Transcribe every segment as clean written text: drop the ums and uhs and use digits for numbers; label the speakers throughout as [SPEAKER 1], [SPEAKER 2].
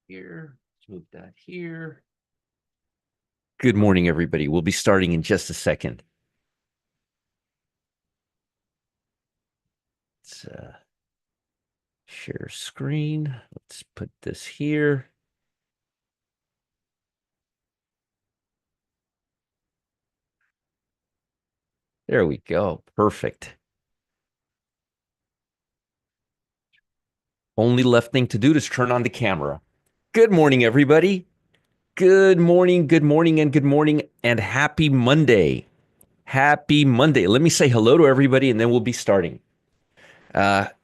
[SPEAKER 1] Here. Let's move that here. Good morning, everybody. We'll be starting in just a second. Let's share screen. Let's put this here. There we go. Perfect. Only left thing to do is turn on the camera. Good morning, everybody. Good morning, and good morning, and happy Monday. Happy Monday. Let me say hello to everybody, and then we'll be starting.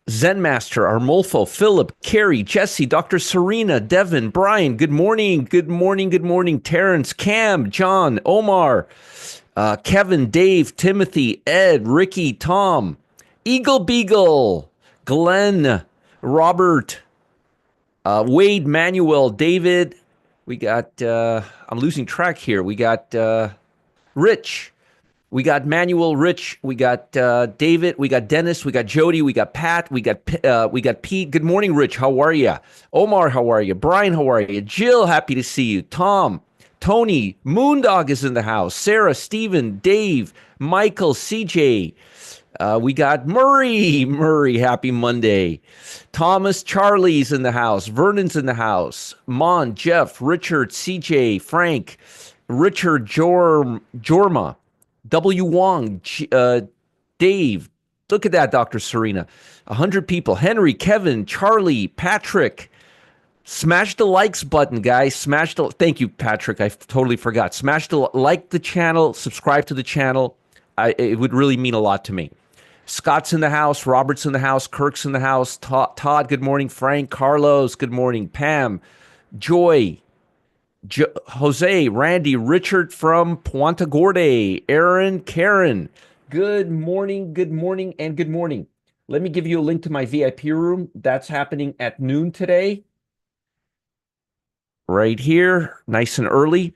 [SPEAKER 1] Zen Master, Armolfo, Philip, Carrie, Jesse, Dr. Serena, Devin, Brian, good morning, good morning, good morning. Terrence, Cam, John, Omar, Kevin, Dave, Timothy, Ed, Ricky, Tom, Eagle Beagle, Glenn, Robert, Wade, Manuel, David. We got, I'm losing track here. We got Rich. We got Manuel, Rich, we got David, we got Dennis, we got Jody, we got Pat, we got Pete. Good morning, Rich. How are you? Omar, how are you? Brian, how are you? Jill, happy to see you. Tom, Tony, Moondog is in the house. Sarah, Steven, Dave, Michael, CJ. We got Murray, happy Monday. Thomas, Charlie's in the house. Vernon's in the house. Mon, Jeff, Richard, CJ, Frank, Richard, Jorma. W. Wong, Dave, look at that, Dr. Serena. 100 people. Henry, Kevin, Charlie, Patrick. Smash the likes button, guys. Thank you, Patrick. I totally forgot. Like the channel, subscribe to the channel. It would really mean a lot to me. Scott's in the house. Robert's in the house. Kirk's in the house. Todd, good morning. Frank, Carlos, good morning. Pam, Joy, Jose, Randy, Richard from Puente Gorda, Aaron, Karen. Good morning, and good morning. Let me give you a link to my VIP room. That's happening at noon today. Right here, nice and early.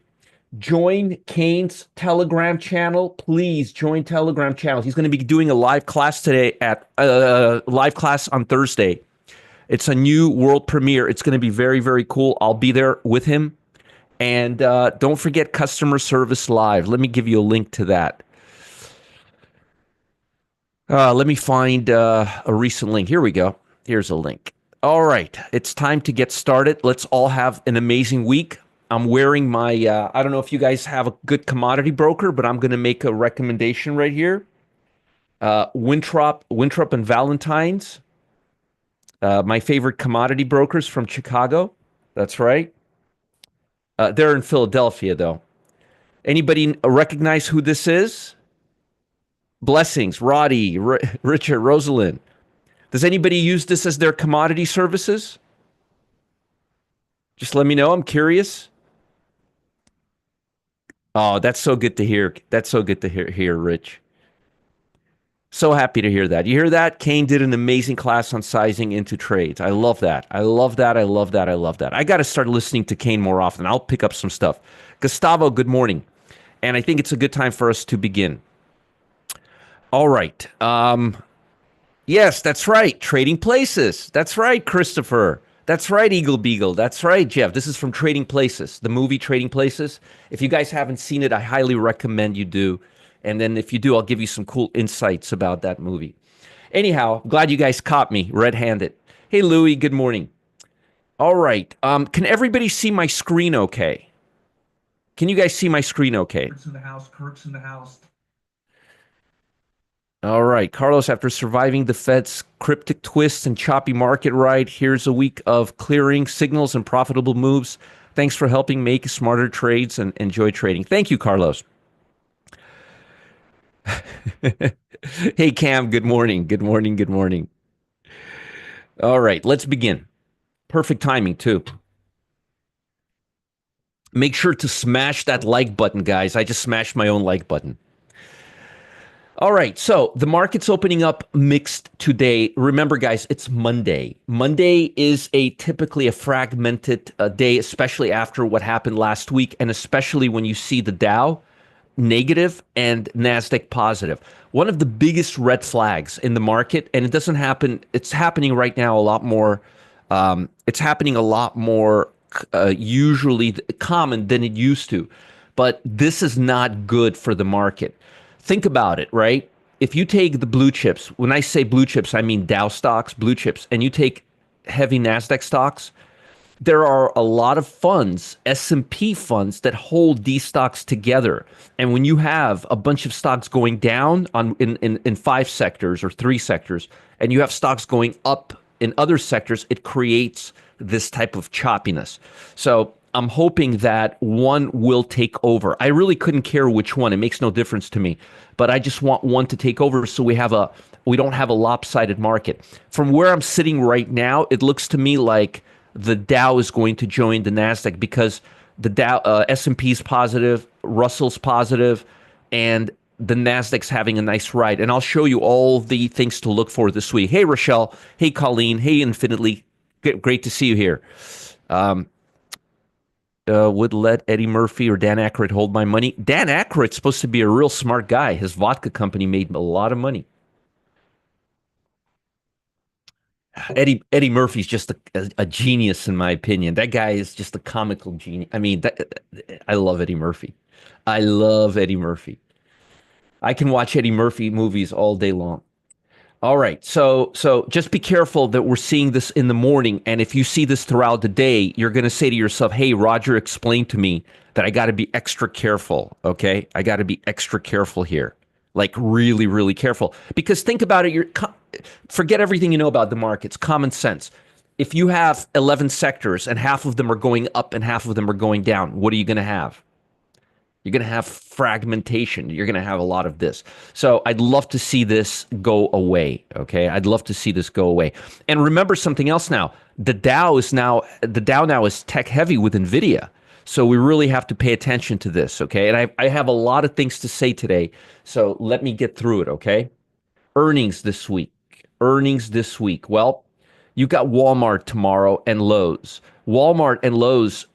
[SPEAKER 1] Join Kane's Telegram channel. Please join Telegram channel. He's going to be doing a live class today at live class on Thursday. It's a new world premiere. It's going to be very, very cool. I'll be there with him. And don't forget Customer Service Live. Let me give you a link to that. Let me find a recent link. Here we go. Here's a link. All right. It's time to get started. Let's all have an amazing week. I'm wearing my, I don't know if you guys have a good commodity broker, but I'm going to make a recommendation right here. Winthrop and Valentine's, my favorite commodity brokers from Chicago. That's right. They're in Philadelphia, though. Anybody recognize who this is? Blessings, Roddy, Richard, Rosalind. Does anybody use this as their commodity services? Just let me know. I'm curious. Oh, that's so good to hear. That's so good to hear, Rich. So happy to hear that. You hear that? Kane did an amazing class on sizing into trades. I love that. I love that. I love that. I love that. I got to start listening to Kane more often. I'll pick up some stuff. Gustavo, good morning. And I think it's a good time for us to begin. All right. Yes, that's right. Trading Places. That's right, Christopher. That's right, Eagle Beagle. That's right, Jeff. This is from Trading Places, the movie Trading Places. If you guys haven't seen it, I highly recommend you do. And then if you do, I'll give you some cool insights about that movie. Anyhow, glad you guys caught me red-handed. Hey, Louie, good morning. All right. Can everybody see my screen okay? Can you guys see my screen okay?
[SPEAKER 2] Kirk's in the house. Kirk's in the house.
[SPEAKER 1] All right, Carlos, after surviving the Fed's cryptic twists and choppy market ride, here's a week of clearing signals and profitable moves. Thanks for helping make smarter trades and enjoy trading. Thank you, Carlos. Hey, Cam, good morning. Good morning. Good morning. All right, let's begin. Perfect timing, too. Make sure to smash that like button, guys. I just smashed my own like button. All right, so the market's opening up mixed today. Remember, guys, it's Monday. Monday is typically a fragmented day, especially after what happened last week, and especially when you see the Dow negative and Nasdaq positive. One of the biggest red flags in the market, and it doesn't happen. It's happening right now a lot more. It's happening a lot more usually common than it used to. But this is not good for the market. Think about it, right? If you take the blue chips, when I say blue chips, I mean Dow stocks, blue chips, and you take heavy NASDAQ stocks, there are a lot of funds, S&P funds, that hold these stocks together. And when you have a bunch of stocks going down in five sectors or three sectors, and you have stocks going up in other sectors, it creates this type of choppiness. So I'm hoping that one will take over. I really couldn't care which one. It makes no difference to me. But I just want one to take over so we don't have a lopsided market. From where I'm sitting right now, it looks to me like the Dow is going to join the Nasdaq because the Dow S&P is positive, Russell's positive, and the Nasdaq's having a nice ride. And I'll show you all the things to look for this week. Hey Rochelle, hey Colleen, hey Infinitely, great to see you here. Um, would let Eddie Murphy or Dan Aykroyd hold my money? Dan Aykroyd's supposed to be a real smart guy. His vodka company made a lot of money. Eddie Murphy's just a genius in my opinion. That guy is just a comical genius. I mean, I love Eddie Murphy. I love Eddie Murphy. I can watch Eddie Murphy movies all day long. All right. So just be careful that we're seeing this in the morning. And if you see this throughout the day, you're going to say to yourself, hey, Roger explained to me that I got to be extra careful. Okay. I got to be extra careful here. Like really, really careful. Because think about it. Forget everything you know about the markets, common sense. If you have 11 sectors and half of them are going up and half of them are going down, what are you going to have? You're going to have fragmentation. You're going to have a lot of this. So I'd love to see this go away. Okay. I'd love to see this go away. And remember something else now. The Dow now is tech heavy with Nvidia. So we really have to pay attention to this. Okay. And I have a lot of things to say today. So let me get through it. Okay. Earnings this week. Earnings this week. Well, you got Walmart tomorrow and Lowe's. Walmart and Lowe's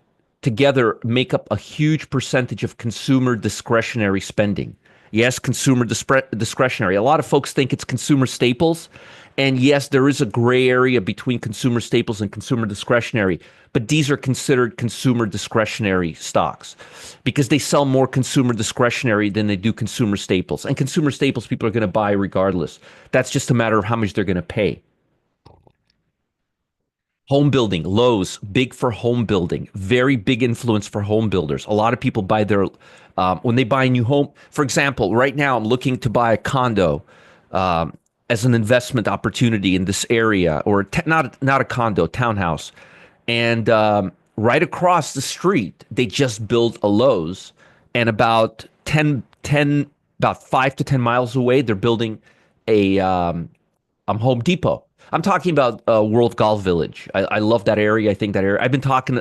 [SPEAKER 1] together make up a huge percentage of consumer discretionary spending. Yes, consumer discretionary. A lot of folks think it's consumer staples. And yes, there is a gray area between consumer staples and consumer discretionary, but these are considered consumer discretionary stocks because they sell more consumer discretionary than they do consumer staples. And consumer staples people are going to buy regardless. That's just a matter of how much they're going to pay. Home building, Lowe's, big for home building, very big influence for home builders. A lot of people buy when they buy a new home. For example, right now I'm looking to buy a condo as an investment opportunity in this area, or not a condo, townhouse. And right across the street, they just built a Lowe's, and about 5 to 10 miles away, they're building a Home Depot. I'm talking about World Golf Village. I love that area. I think that area. I've been talking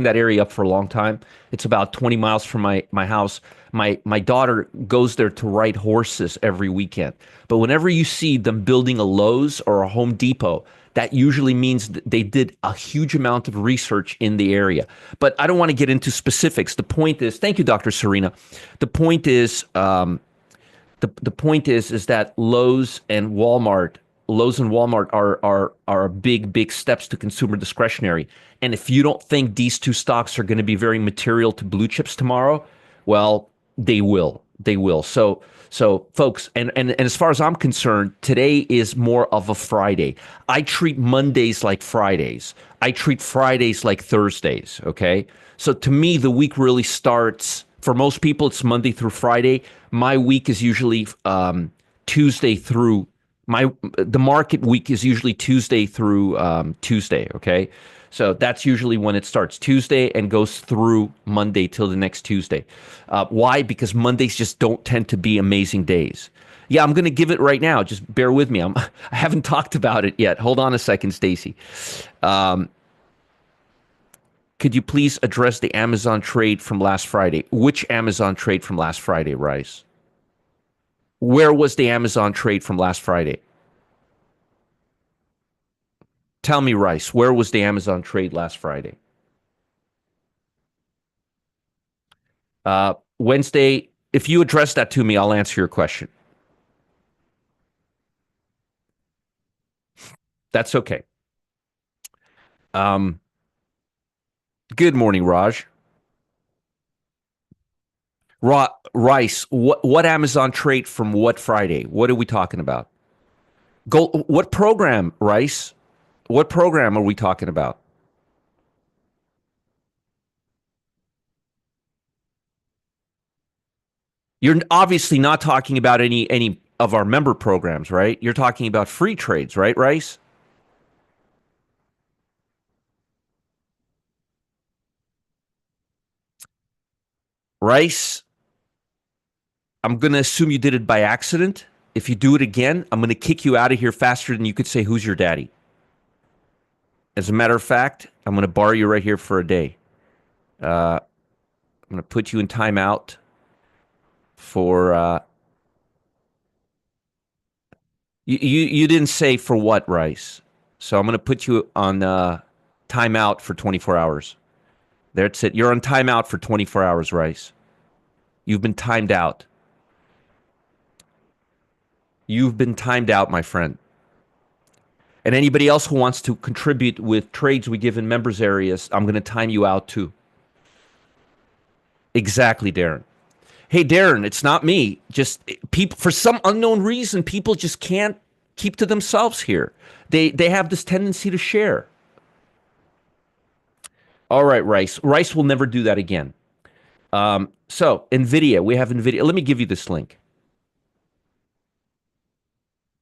[SPEAKER 1] that area up for a long time. It's about 20 miles from my house. My daughter goes there to ride horses every weekend. But whenever you see them building a Lowe's or a Home Depot, that usually means that they did a huge amount of research in the area. But I don't want to get into specifics. The point is, thank you, Dr. Serena. The point is, the point is that Lowe's and Walmart are big steps to consumer discretionary. And if you don't think these two stocks are going to be very material to blue chips tomorrow, well, they will. They will. So folks, and as far as I'm concerned, today is more of a Friday. I treat Mondays like Fridays. I treat Fridays like Thursdays. Okay. So to me, the week really starts. For most people, it's Monday through Friday. My week is usually Tuesday through the market week is usually Tuesday through Tuesday. Okay, so that's usually when it starts Tuesday and goes through Monday till the next Tuesday. Why? Because Mondays just don't tend to be amazing days. Yeah, I'm going to give it right now. Just bear with me. I haven't talked about it yet. Hold on a second, Stacy. Um, could you please address the Amazon trade from last Friday? Which Amazon trade from last Friday, Rice? Where was the Amazon trade from last Friday? Tell me, Rice, where was the Amazon trade last Friday? Wednesday. If you address that to me, I'll answer your question. That's okay. Um, Good morning, Raj. Rice, what Amazon trait from what Friday? What are we talking about? What program, Rice? What program are we talking about? You're obviously not talking about any of our member programs, right? You're talking about free trades, right, Rice? Rice, I'm going to assume you did it by accident. If you do it again, I'm going to kick you out of here faster than you could say, "Who's your daddy?" As a matter of fact, I'm going to bar you right here for a day. I'm going to put you in timeout for you didn't say for what, Rice. So I'm going to put you on timeout for 24 hours. That's it. You're on timeout for 24 hours, Rice. You've been timed out. You've been timed out, my friend. And anybody else who wants to contribute with trades we give in members areas, I'm going to time you out too. Exactly, Darren. Hey, Darren, it's not me. Just people, for some unknown reason, people just can't keep to themselves here. They have this tendency to share. All right, Rice. Rice will never do that again. So Nvidia, we have Nvidia. Let me give you this link.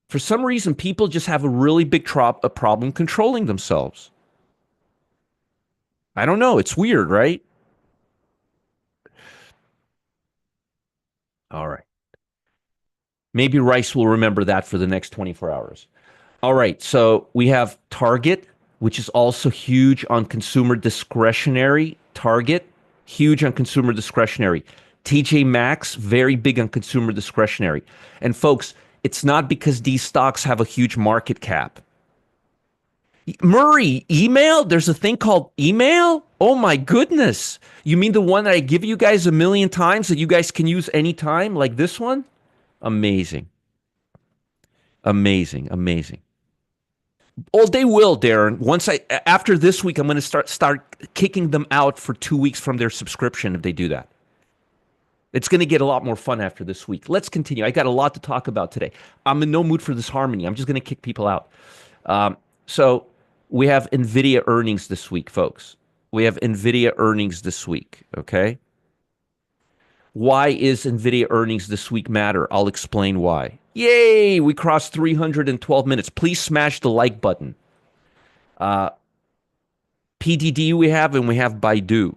[SPEAKER 1] For some reason, people just have a really big a problem controlling themselves. I don't know. It's weird, right? All right. Maybe Rice will remember that for the next 24 hours. All right. So we have Target, which is also huge on consumer discretionary. Target, huge on consumer discretionary. TJ Maxx, very big on consumer discretionary. And folks, it's not because these stocks have a huge market cap. Murray, email? There's a thing called email? Oh my goodness. You mean the one that I give you guys a million times that you guys can use anytime, like this one? Amazing. Amazing. Amazing. Oh, they will, Darren. Once after this week, I'm going to start kicking them out for 2 weeks from their subscription if they do that. It's going to get a lot more fun after this week. Let's continue. I got a lot to talk about today. I'm in no mood for this harmony. I'm just going to kick people out. So we have Nvidia earnings this week, folks. We have Nvidia earnings this week. Okay. Why is Nvidia earnings this week matter? I'll explain why. Yay! We crossed 312 minutes. Please smash the like button. PDD we have, and we have Baidu.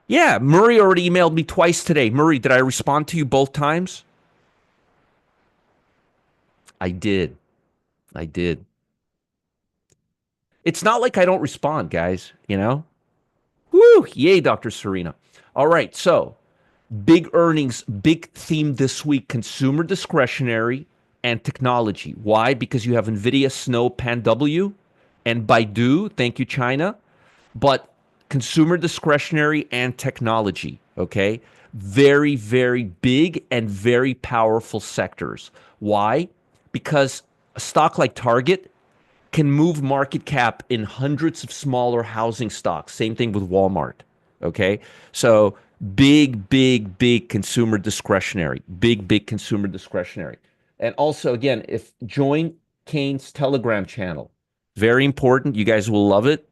[SPEAKER 1] Yeah, Murray already emailed me twice today. Murray, did I respond to you both times? I did. I did. It's not like I don't respond, guys, you know? Woo! Yay, Dr. Serena. All right, so big earnings, big theme this week, consumer discretionary and technology. Why? Because you have Nvidia, Snow, Pan W, and Baidu. Thank you, China. But consumer discretionary and technology, okay? Very, very big and very powerful sectors. Why? Because a stock like Target can move market cap in hundreds of smaller housing stocks. Same thing with Walmart. Okay. So big, big, big consumer discretionary. Big, big consumer discretionary. And also, again, if join Kane's Telegram channel, very important. You guys will love it.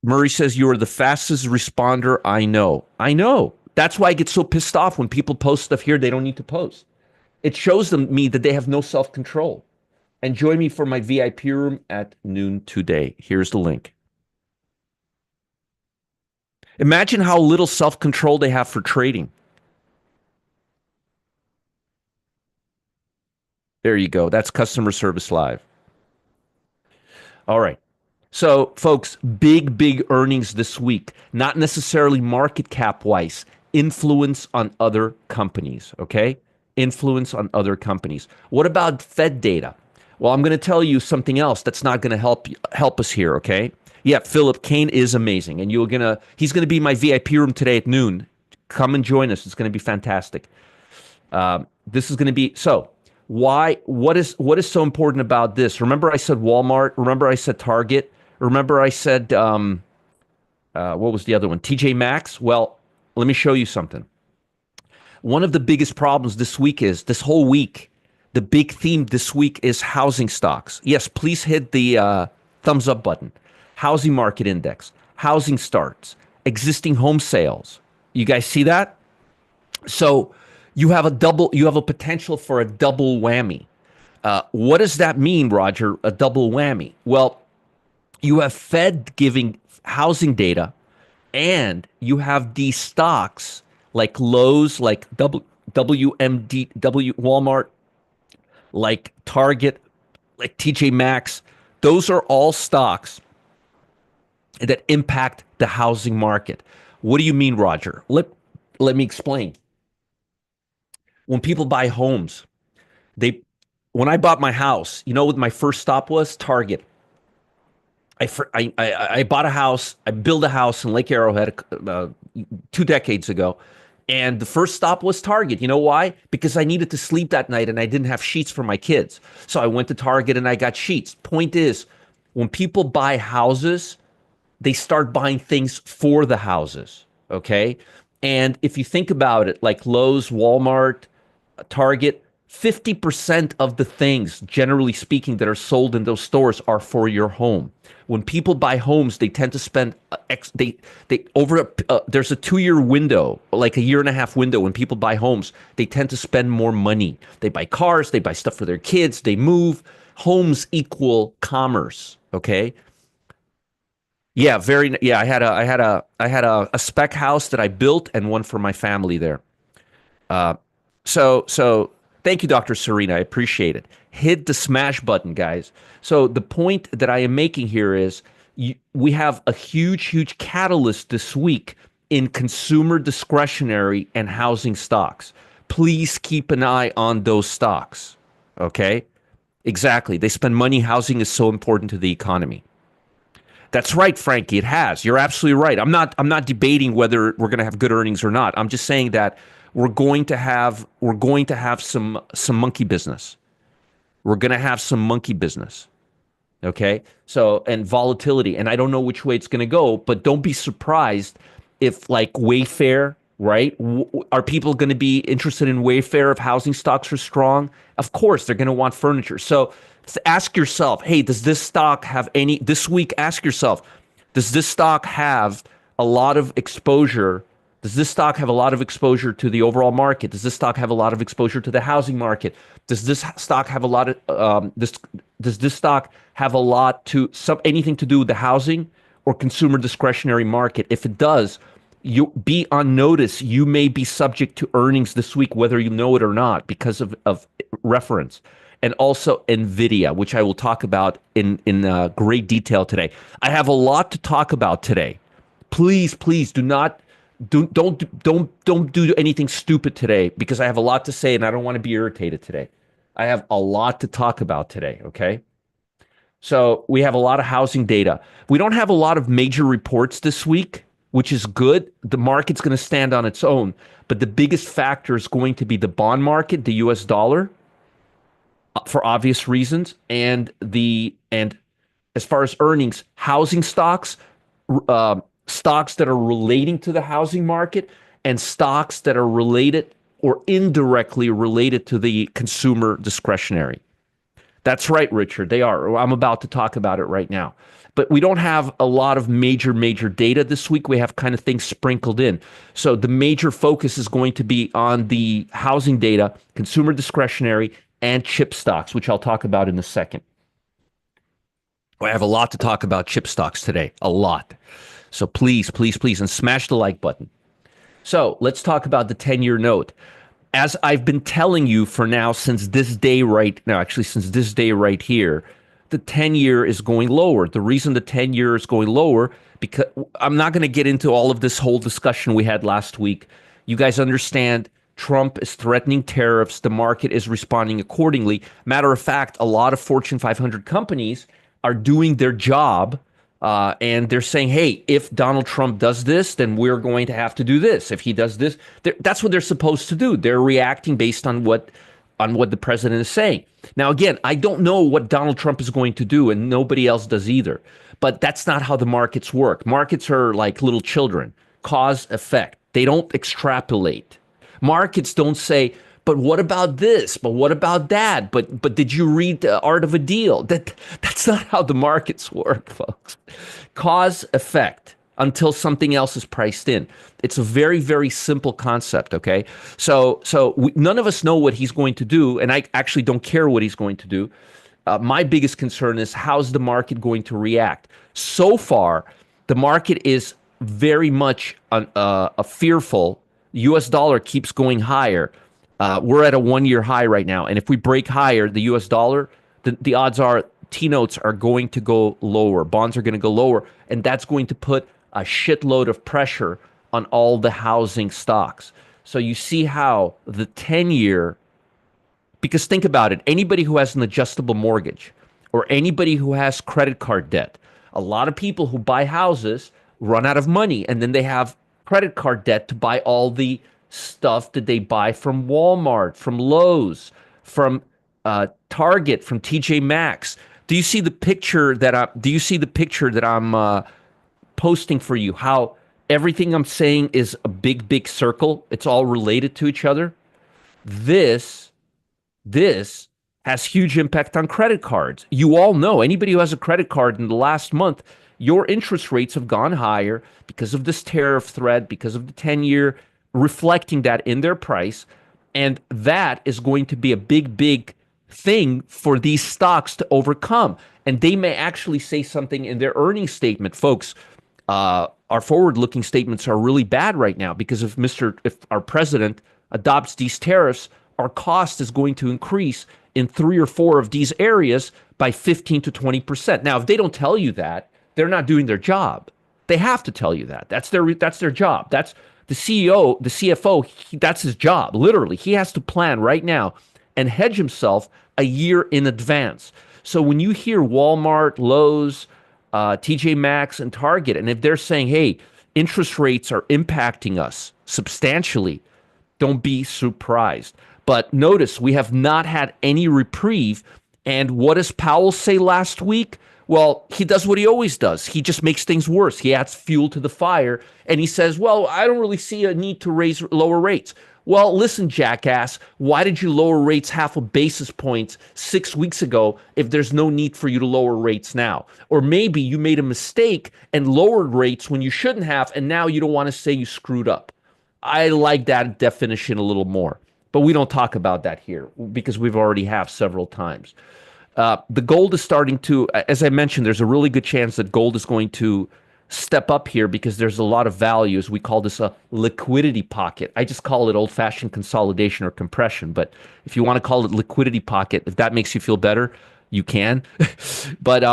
[SPEAKER 1] Murray says you are the fastest responder I know. I know. That's why I get so pissed off when people post stuff here they don't need to post. It shows me that they have no self-control. And join me for my VIP room at noon today. Here's the link. Imagine how little self-control they have for trading. There you go. That's customer service live. All right. So, folks, big, big earnings this week. Not necessarily market cap wise, influence on other companies. Okay. Influence on other companies. What about Fed data? Well, I'm going to tell you something else that's not going to help us here. Okay. Yeah, Philip Kane is amazing, and he's gonna be in my VIP room today at noon. Come and join us. It's gonna be fantastic. This is gonna be so. Why? What is so important about this? Remember, I said Walmart. Remember, I said Target. Remember, I said what was the other one? TJ Maxx. Well, let me show you something. One of the biggest problems this week is this whole week. The big theme this week is housing stocks. Yes, please hit the thumbs up button. Housing market index, housing starts, existing home sales. You guys see that? So you have a potential for a double whammy. What does that mean, Roger? A double whammy? Well, you have Fed giving housing data, and you have these stocks like Lowe's, like WMD, Walmart, like Target, like TJ Maxx. Those are all stocks that impact the housing market. What do you mean, Roger? Let me explain. When people buy homes, they when I bought my house, you know what my first stop was? Target. I bought a house. I built a house in Lake Arrowhead 2 decades ago, and the first stop was Target. You know why? Because I needed to sleep that night and I didn't have sheets for my kids. So I went to Target and I got sheets. Point is, when people buy houses, they start buying things for the houses. Okay, and if you think about it, like Lowe's, Walmart, Target, 50% of the things, generally speaking, that are sold in those stores are for your home. When people buy homes, they tend to spend they over there's a 2 year window, like a year and a half window. When people buy homes, they tend to spend more money. They buy cars, they buy stuff for their kids, they move. Homes equal commerce. Okay. Yeah, very. Yeah, I had a spec house that I built and one for my family there. Uh, so thank you, Dr. Serena. I appreciate it. Hit the smash button, guys. So the point that I am making here is we have a huge catalyst this week in consumer discretionary and housing stocks. Please keep an eye on those stocks. Okay? Exactly. They spend money. Housing is so important to the economy. That's right, Frankie. It has. You're absolutely right. I'm not debating whether we're going to have good earnings or not. I'm just saying that we're going to have some monkey business. We're going to have some monkey business. Okay? So, and volatility, and I don't know which way it's going to go, but don't be surprised if like Wayfair, right? Are people going to be interested in Wayfair if housing stocks are strong? Of course, they're going to want furniture. So, ask yourself, hey, does this stock have any this week? Ask yourself, does this stock have a lot of exposure? Does this stock have a lot of exposure to the overall market? Does this stock have a lot of exposure to the housing market? Does this stock have a lot of this? Does this stock have a lot to anything to do with the housing or consumer discretionary market? If it does, you be on notice. You may be subject to earnings this week, whether you know it or not, because of reference. And also Nvidia, which I will talk about in great detail today. I have a lot to talk about today. Please do not don't do anything stupid today because I have a lot to say and I don't want to be irritated today. I have a lot to talk about today. Okay. So we have a lot of housing data. We don't have a lot of major reports this week, which is good. The market's going to stand on its own. But the biggest factor is going to be the bond market, the US dollar, for obvious reasons, and as far as earnings, housing stocks, stocks that are relating to the housing market, and stocks that are related or indirectly related to the consumer discretionary. That's right, Richard. They are. I'm about to talk about it right now. But we don't have a lot of major data this week. We have kind of things sprinkled in. So the major focus is going to be on the housing data, consumer discretionary, and chip stocks, which I'll talk about in a second. I have a lot to talk about chip stocks today. A lot. So please, and smash the like button. So let's talk about the 10-year note. As I've been telling you for now, since this day right now, actually since this day right here, the 10-year is going lower. The reason the 10-year is going lower, because I'm not going to get into all of this whole discussion we had last week. You guys understand Trump is threatening tariffs. The market is responding accordingly. Matter of fact, a lot of Fortune 500 companies are doing their job. And they're saying, hey, if Donald Trump does this, then we're going to have to do this. If he does this, that's what they're supposed to do. They're reacting based on what on what the president is saying. Now, again, I don't know what Donald Trump is going to do, and nobody else does either. But that's not how the markets work. Markets are like little children, cause effect. They don't extrapolate. Markets don't say, but what about this? But what about that? But did you read The Art of a Deal? That's not how the markets work, folks. Cause effect until something else is priced in. It's a very, very simple concept, okay? None of us know what he's going to do, and I actually don't care what he's going to do. My biggest concern is how's the market going to react? So far, the market is very much a fearful. U.S. dollar keeps going higher. We're at a 1-year high right now, and if we break higher, the U.S. dollar, the odds are T-notes are going to go lower, bonds are going to go lower, and that's going to put a shitload of pressure on all the housing stocks. So you see how the 10-year, because think about it, anybody who has an adjustable mortgage or anybody who has credit card debt, a lot of people who buy houses run out of money and then they have credit card debt to buy all the stuff that they buy from Walmart, from Lowe's, from Target, from TJ Maxx. Do you see the picture that I'm posting for you? How everything I'm saying is a big, big circle. It's all related to each other. This this has huge impact on credit cards. You all know, anybody who has a credit card in the last month, your interest rates have gone higher because of this tariff threat, because of the 10-year reflecting that in their price. And that is going to be a big, big thing for these stocks to overcome. And they may actually say something in their earnings statement. Folks, our forward-looking statements are really bad right now because if our president adopts these tariffs, our cost is going to increase in 3 or 4 of these areas by 15 to 20%. Now, if they don't tell you that, they're not doing their job. They have to tell you that. That's their job. That's the CEO, the CFO, that's his job. Literally, he has to plan right now and hedge himself a year in advance. So when you hear Walmart, Lowe's, TJ Maxx, and Target, and if they're saying, hey, interest rates are impacting us substantially, don't be surprised. But notice we have not had any reprieve. And what does Powell say last week? Well, he does what he always does. He just makes things worse. He adds fuel to the fire. And he says, well, I don't really see a need to lower rates. Well, listen, jackass, why did you lower rates half a basis point 6 weeks ago if there's no need for you to lower rates now? Or maybe you made a mistake and lowered rates when you shouldn't have, and now you don't want to say you screwed up. I like that definition a little more, but we don't talk about that here because we've already have several times. The gold is starting to, as I mentioned, there's a really good chance that gold is going to step up here because there's a lot of values. We call this a liquidity pocket. I just call it old-fashioned consolidation or compression, but if you want to call it liquidity pocket, if that makes you feel better, you can. But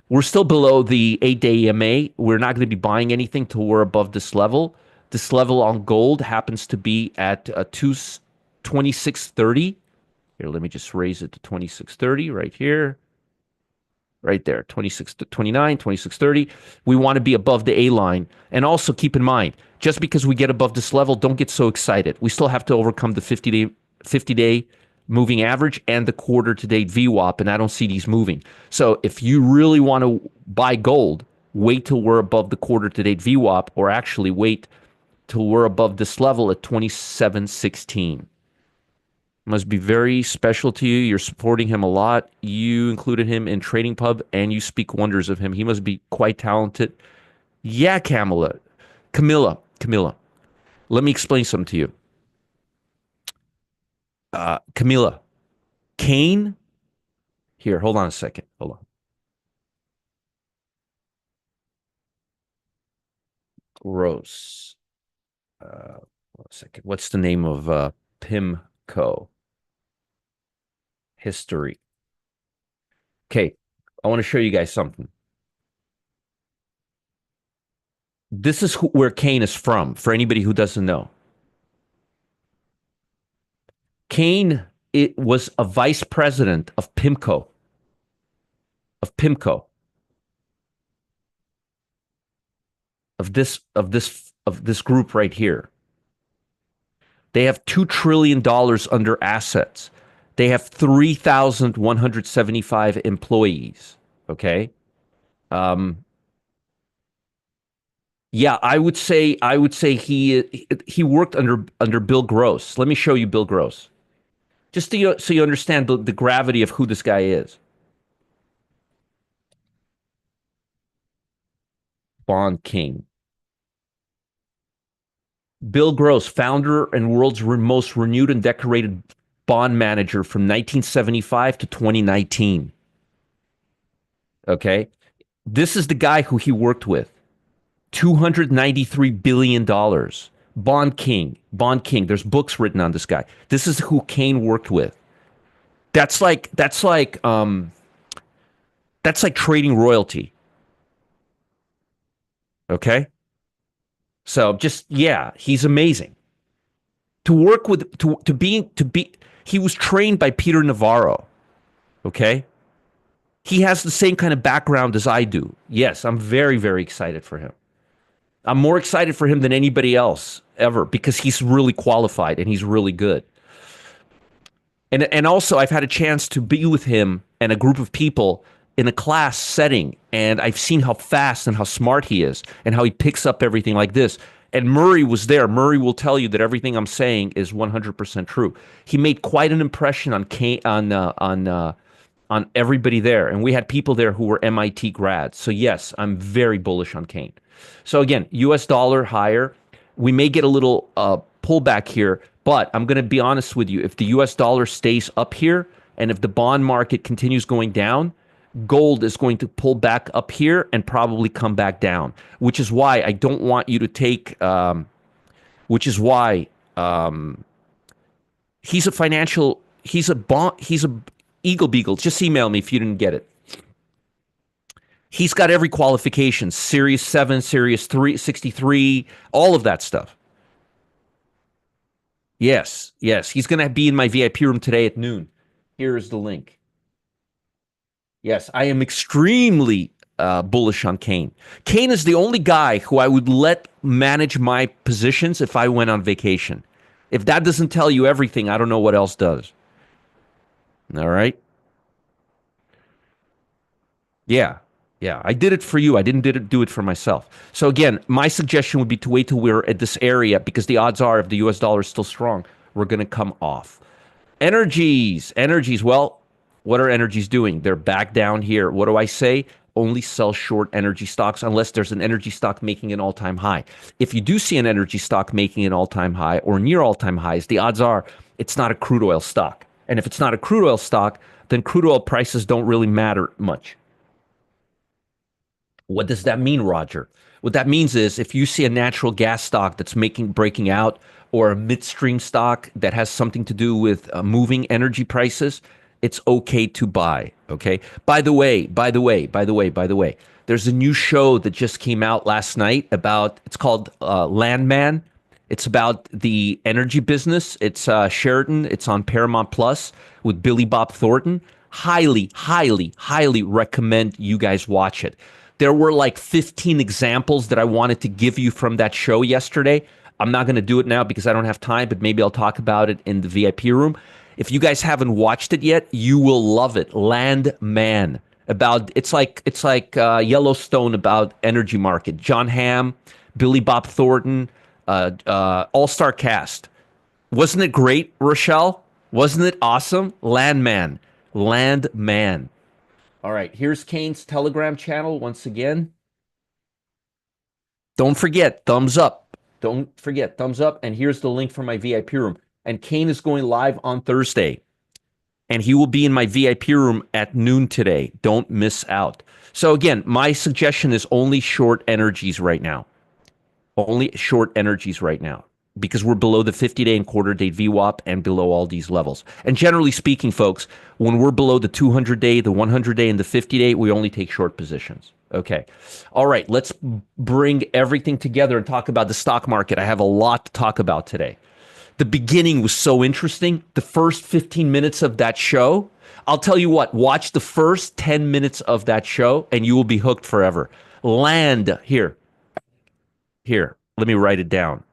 [SPEAKER 1] we're still below the 8-day EMA. We're not going to be buying anything till we're above this level. This level on gold happens to be at 2630. Here, let me just raise it to 2630 right here. Right there, 2629, 2630. We want to be above the A line. And also keep in mind, just because we get above this level, don't get so excited. We still have to overcome the 50-day moving average and the quarter to date VWAP, and I don't see these moving. So if you really want to buy gold, wait till we're above the quarter to date VWAP, or actually wait till we're above this level at 2716. Must be very special to you. You're supporting him a lot. You included him in Trading Pub and you speak wonders of him. He must be quite talented. Yeah, Camilla. Let me explain something to you. Camilla, Kane, here, hold on a second. Hold on. Gross. 1 second. What's the name of PIMCO? History. Okay, I want to show you guys something. This is where Kane is from, for anybody who doesn't know. Kane was a vice president of PIMCO, of this group right here. They have $2 trillion under assets. They have 3,175 employees. Okay. Um, yeah, I would say he worked under Bill Gross. Let me show you Bill Gross. Just so you understand the gravity of who this guy is. Bond King. Bill Gross, founder and world's most renewed and decorated bond manager from 1975 to 2019. Okay. This is the guy who he worked with. $293 billion. Bond King. Bond King. There's books written on this guy. This is who Kane worked with. That's like trading royalty. Okay. So just yeah, he's amazing. To work with to be he was trained by Peter Navarro. Okay. He has the same kind of background as I do. Yes, I'm very, very excited for him. I'm more excited for him than anybody else ever because he's really qualified and he's really good. And also I've had a chance to be with him and a group of people in a class setting, and I've seen how fast and how smart he is and how he picks up everything like this. And Murray was there. Murray will tell you that everything I'm saying is 100% true. He made quite an impression on Kane, on everybody there, and we had people there who were MIT grads. So yes, I'm very bullish on Kane. So again, U.S. dollar higher. We may get a little pullback here, but I'm going to be honest with you. If the U.S. dollar stays up here, and if the bond market continues going down, gold is going to pull back up here and probably come back down. Which is why I don't want you to take. Which is why he's a financial. He's a bond. He's a Eagle Beagle. Just email me if you didn't get it. He's got every qualification: Series 7, Series 3, 63, all of that stuff. Yes, yes. He's going to be in my VIP room today at noon. Here is the link. Yes, I am extremely bullish on Kane. Kane is the only guy who I would let manage my positions if I went on vacation. If that doesn't tell you everything, I don't know what else does. All right. Yeah. Yeah. I did it for you. I didn't do it for myself. So again, my suggestion would be to wait till we're at this area because the odds are if the US dollar is still strong, we're going to come off. Energies. Well, what are energies doing? They're back down here. What do I say? Only sell short energy stocks unless there's an energy stock making an all-time high. If you do see an energy stock making an all-time high or near all-time highs, the odds are it's not a crude oil stock. And if it's not a crude oil stock, then crude oil prices don't really matter much. What does that mean, Roger? What that means is if you see a natural gas stock that's making breaking out or a midstream stock that has something to do with moving energy prices, it's okay to buy. Okay. By the way, there's a new show that just came out last night about it's called Landman. It's about the energy business. It's Sheridan. It's on Paramount Plus with Billy Bob Thornton. Highly, highly, highly recommend you guys watch it. There were like 15 examples that I wanted to give you from that show yesterday. I'm not going to do it now because I don't have time, but maybe I'll talk about it in the VIP room. If you guys haven't watched it yet, you will love it. Landman. About it's like Yellowstone about energy market. John Hamm, Billy Bob Thornton, all-star cast. Wasn't it great, Rochelle? Wasn't it awesome? Landman. All right, here's Kane's Telegram channel once again. Don't forget, thumbs up. Don't forget, thumbs up. And here's the link for my VIP room. And Kane is going live on Thursday. And he will be in my VIP room at noon today. Don't miss out. So again, my suggestion is only short energies right now. Only short energies right now because we're below the 50-day and quarter-day VWAP and below all these levels. And generally speaking, folks, when we're below the 200-day, the 100-day, and the 50-day, we only take short positions. Okay. All right. Let's bring everything together and talk about the stock market. I have a lot to talk about today. The beginning was so interesting. The first 15 minutes of that show, I'll tell you what, watch the first 10 minutes of that show and you will be hooked forever. Here, let me write it down.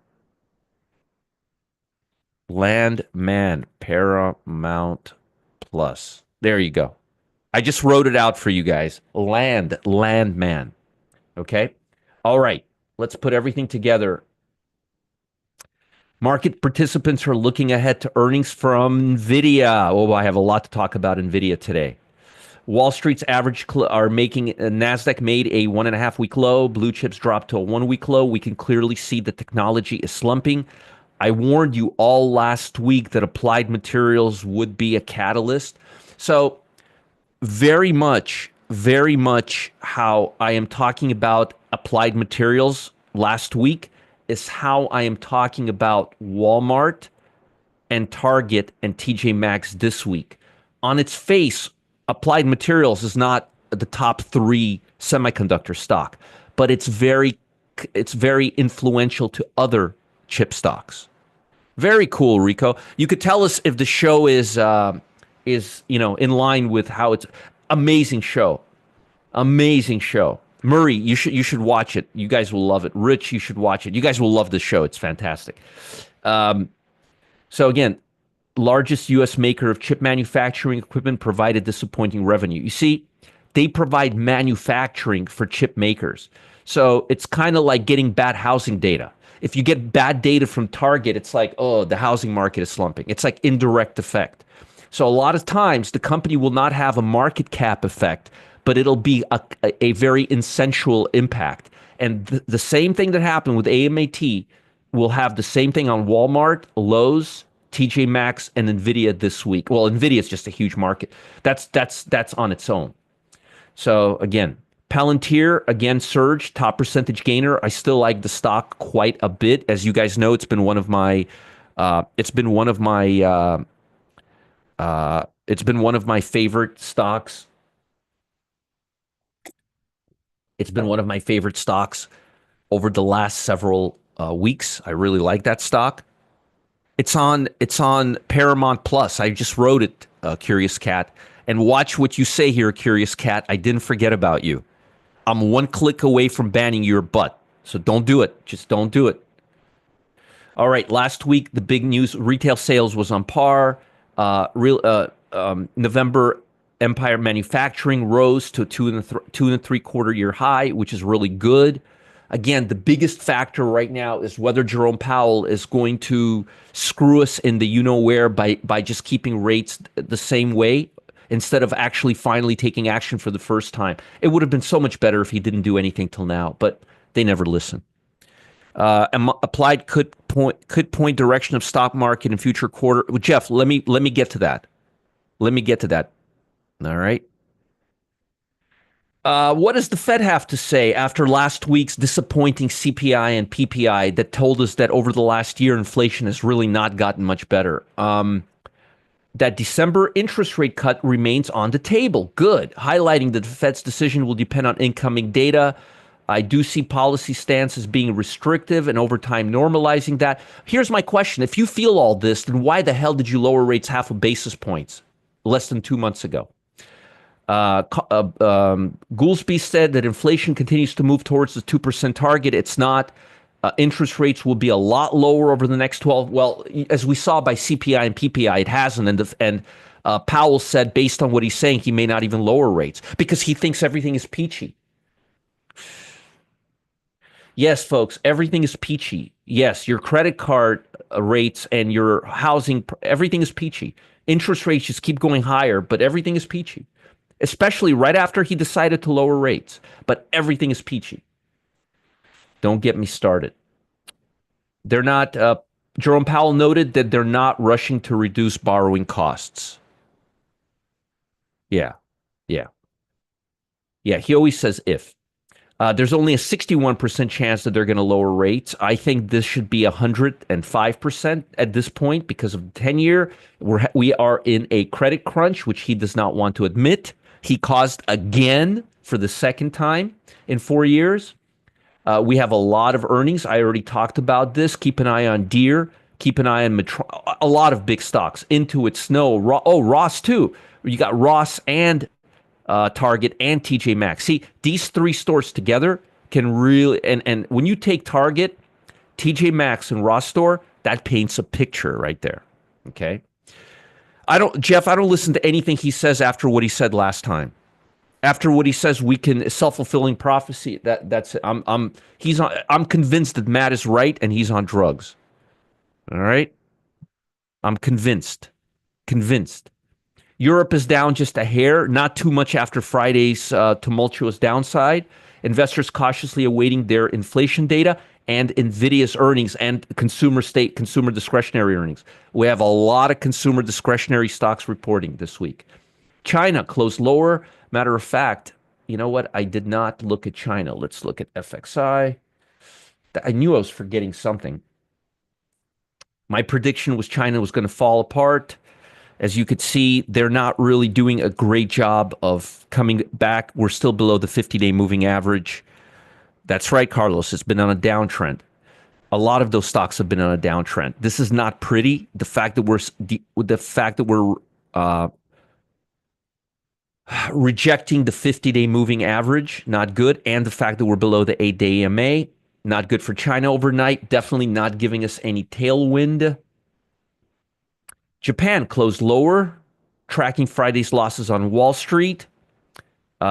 [SPEAKER 1] Landman, Paramount plus. There you go. I just wrote it out for you guys. Landman. Okay. All right. Let's put everything together. Market participants are looking ahead to earnings from Nvidia. Oh, I have a lot to talk about Nvidia today. Wall Street's average are making Nasdaq made a 1.5 week low. Blue chips dropped to a 1 week low. We can clearly see the technology is slumping. I warned you all last week that applied materials would be a catalyst. So very much how I am talking about applied materials last week is how I am talking about Walmart and Target and TJ Maxx this week. On its face, Applied Materials is not the top three semiconductor stock, but it's very influential to other chip stocks. Very cool, Rico. You could tell us if the show is in line with how it's amazing show. Amazing show. Murray, you should watch it. You guys will love it. Rich, you should watch it. You guys will love this show. It's fantastic. So again, largest U.S. maker of chip manufacturing equipment provided disappointing revenue. You see, they provide manufacturing for chip makers. So it's kind of like getting bad housing data. If you get bad data from Target, it's like, oh, the housing market is slumping. It's like indirect effect. So a lot of times the company will not have a market cap effect, but it'll be a very insensual impact. And the same thing that happened with AMAT will have the same thing on Walmart, Lowe's, TJ Maxx, and Nvidia this week. Well, Nvidia is just a huge market. That's on its own. So again, Palantir again surged, top percentage gainer. I still like the stock quite a bit. As you guys know, it's been one of my favorite stocks. It's been one of my favorite stocks over the last several weeks. I really like that stock. It's on Paramount Plus. I just wrote it, Curious Cat. And watch what you say here, Curious Cat. I didn't forget about you. I'm one click away from banning your butt. So don't do it. Just don't do it. All right. Last week, the big news: retail sales was on par. November Empire Manufacturing rose to a 2.75 year high, which is really good. Again, the biggest factor right now is whether Jerome Powell is going to screw us in the you-know-where by just keeping rates the same way instead of actually finally taking action for the first time. It would have been so much better if he didn't do anything till now, but they never listen. Applied could point direction of stock market in future quarter. Well, Jeff, let me get to that. Let me get to that. All right. What does the Fed have to say after last week's disappointing CPI and PPI that told us that over the last year, inflation has really not gotten much better? That December interest rate cut remains on the table. Good. Highlighting that the Fed's decision will depend on incoming data. I do see policy stance as being restrictive and over time normalizing that. Here's my question. If you feel all this, then why the hell did you lower rates 0.5 basis points less than 2 months ago? Goolsbee said that inflation continues to move towards the 2% target. It's not. Interest rates will be a lot lower over the next 12. Well, as we saw by CPI and PPI, it hasn't. And Powell said, based on what he's saying, he may not even lower rates because he thinks everything is peachy. Yes, folks, everything is peachy. Yes, your credit card rates and your housing, everything is peachy. Interest rates just keep going higher, but everything is peachy, especially right after he decided to lower rates. But everything is peachy. Don't get me started. They're not, Jerome Powell noted that they're not rushing to reduce borrowing costs. Yeah, yeah. Yeah, he always says if. There's only a 61% chance that they're going to lower rates. I think this should be 105% at this point because of the 10-year. We are in a credit crunch, which he does not want to admit. He caused again for the second time in 4 years. We have a lot of earnings. I already talked about this. Keep an eye on Deere. Keep an eye on a lot of big stocks. Intuit, Snow, Ross too. You got Ross and Target and TJ Maxx. See, these three stores together can really, and when you take Target, TJ Maxx, and Ross store, that paints a picture right there. Okay. Jeff, I don't listen to anything he says after what he said last time. After what he says, we can self-fulfilling prophecy. That's it. I'm convinced that Matt is right and he's on drugs. All right? I'm convinced. Convinced. Europe is down just a hair, not too much after Friday's tumultuous downside. Investors cautiously awaiting their inflation data and Nvidia's earnings and consumer discretionary earnings. We have a lot of consumer discretionary stocks reporting this week. China closed lower. Matter of fact, you know what? I did not look at China. Let's look at FXI. I knew I was forgetting something. My prediction was China was going to fall apart. As you could see, they're not really doing a great job of coming back. We're still below the 50-day moving average. That's right, Carlos. It's been on a downtrend. A lot of those stocks have been on a downtrend. This is not pretty. The fact that we're rejecting the 50-day moving average, not good, and the fact that we're below the 8-day EMA, not good for China overnight. Definitely not giving us any tailwind. Japan closed lower, tracking Friday's losses on Wall Street.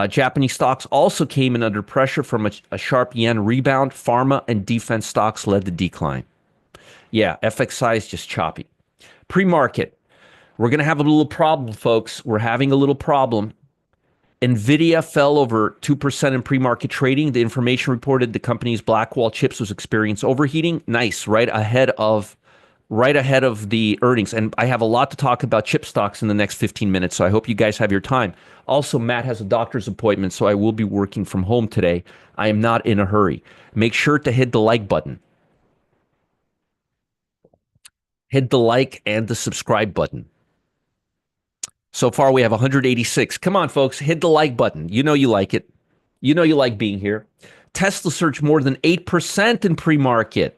[SPEAKER 1] Japanese stocks also came in under pressure from a sharp yen rebound. Pharma and defense stocks led the decline. Yeah, FXI is just choppy. Pre-market, we're going to have a little problem, folks. We're having a little problem. Nvidia fell over 2% in pre-market trading. The information reported the company's Blackwell chips was experiencing overheating. Nice, right ahead of the earnings. And I have a lot to talk about chip stocks in the next 15 minutes, so I hope you guys have your time. Also, Matt has a doctor's appointment, so I will be working from home today. I am not in a hurry. Make sure to hit the like button. Hit the like and the subscribe button. So far, we have 186. Come on, folks, hit the like button. You know you like it. You know you like being here. Tesla surged more than 8% in pre-market.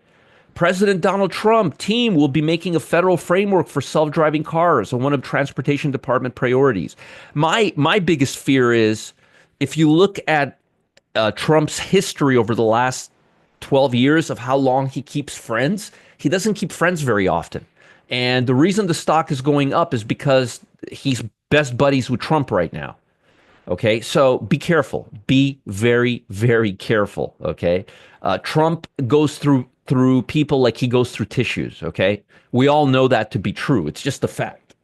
[SPEAKER 1] President Donald Trump team will be making a federal framework for self-driving cars, one of transportation department priorities. My biggest fear is if you look at Trump's history over the last 12 years of how long he keeps friends, he doesn't keep friends very often. And the reason the stock is going up is because he's best buddies with Trump right now. Okay, so be careful. Be very, very careful. Okay, Trump goes through people like he goes through tissues. Okay, we all know that to be true. It's just a fact,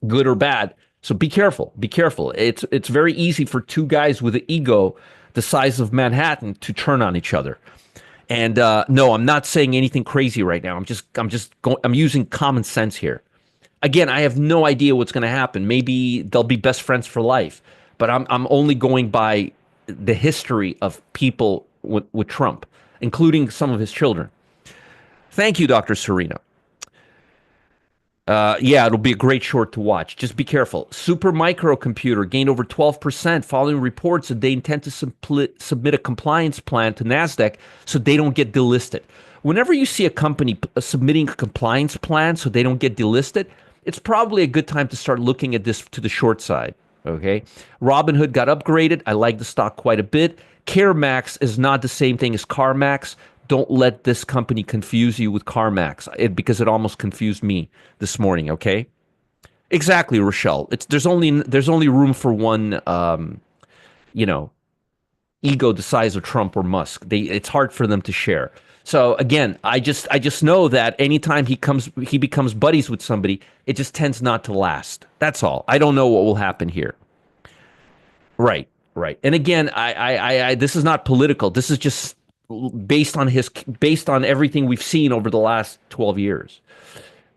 [SPEAKER 1] good or bad. So be careful. Be careful. It's very easy for two guys with an ego the size of Manhattan to turn on each other. And no, I'm not saying anything crazy right now. I'm using common sense here. Again, I have no idea what's going to happen. Maybe they'll be best friends for life, but I'm only going by the history of people with Trump, including some of his children. Thank you, Dr. Serena. Yeah, it'll be a great short to watch. Just be careful. Super Microcomputer gained over 12% following reports that they intend to submit a compliance plan to NASDAQ so they don't get delisted. Whenever you see a company submitting a compliance plan so they don't get delisted, it's probably a good time to start looking at this to the short side. Okay. Robinhood got upgraded. I like the stock quite a bit. CareMax is not the same thing as CarMax. Don't let this company confuse you with CarMax because it almost confused me this morning. Okay. Exactly, Rochelle. There's only room for one, you know, ego the size of Trump or Musk. It's hard for them to share. So again, I just know that anytime he becomes buddies with somebody, it just tends not to last. That's all. I don't know what will happen here. Right, right. And again, I this is not political. This is just based on everything we've seen over the last 12 years.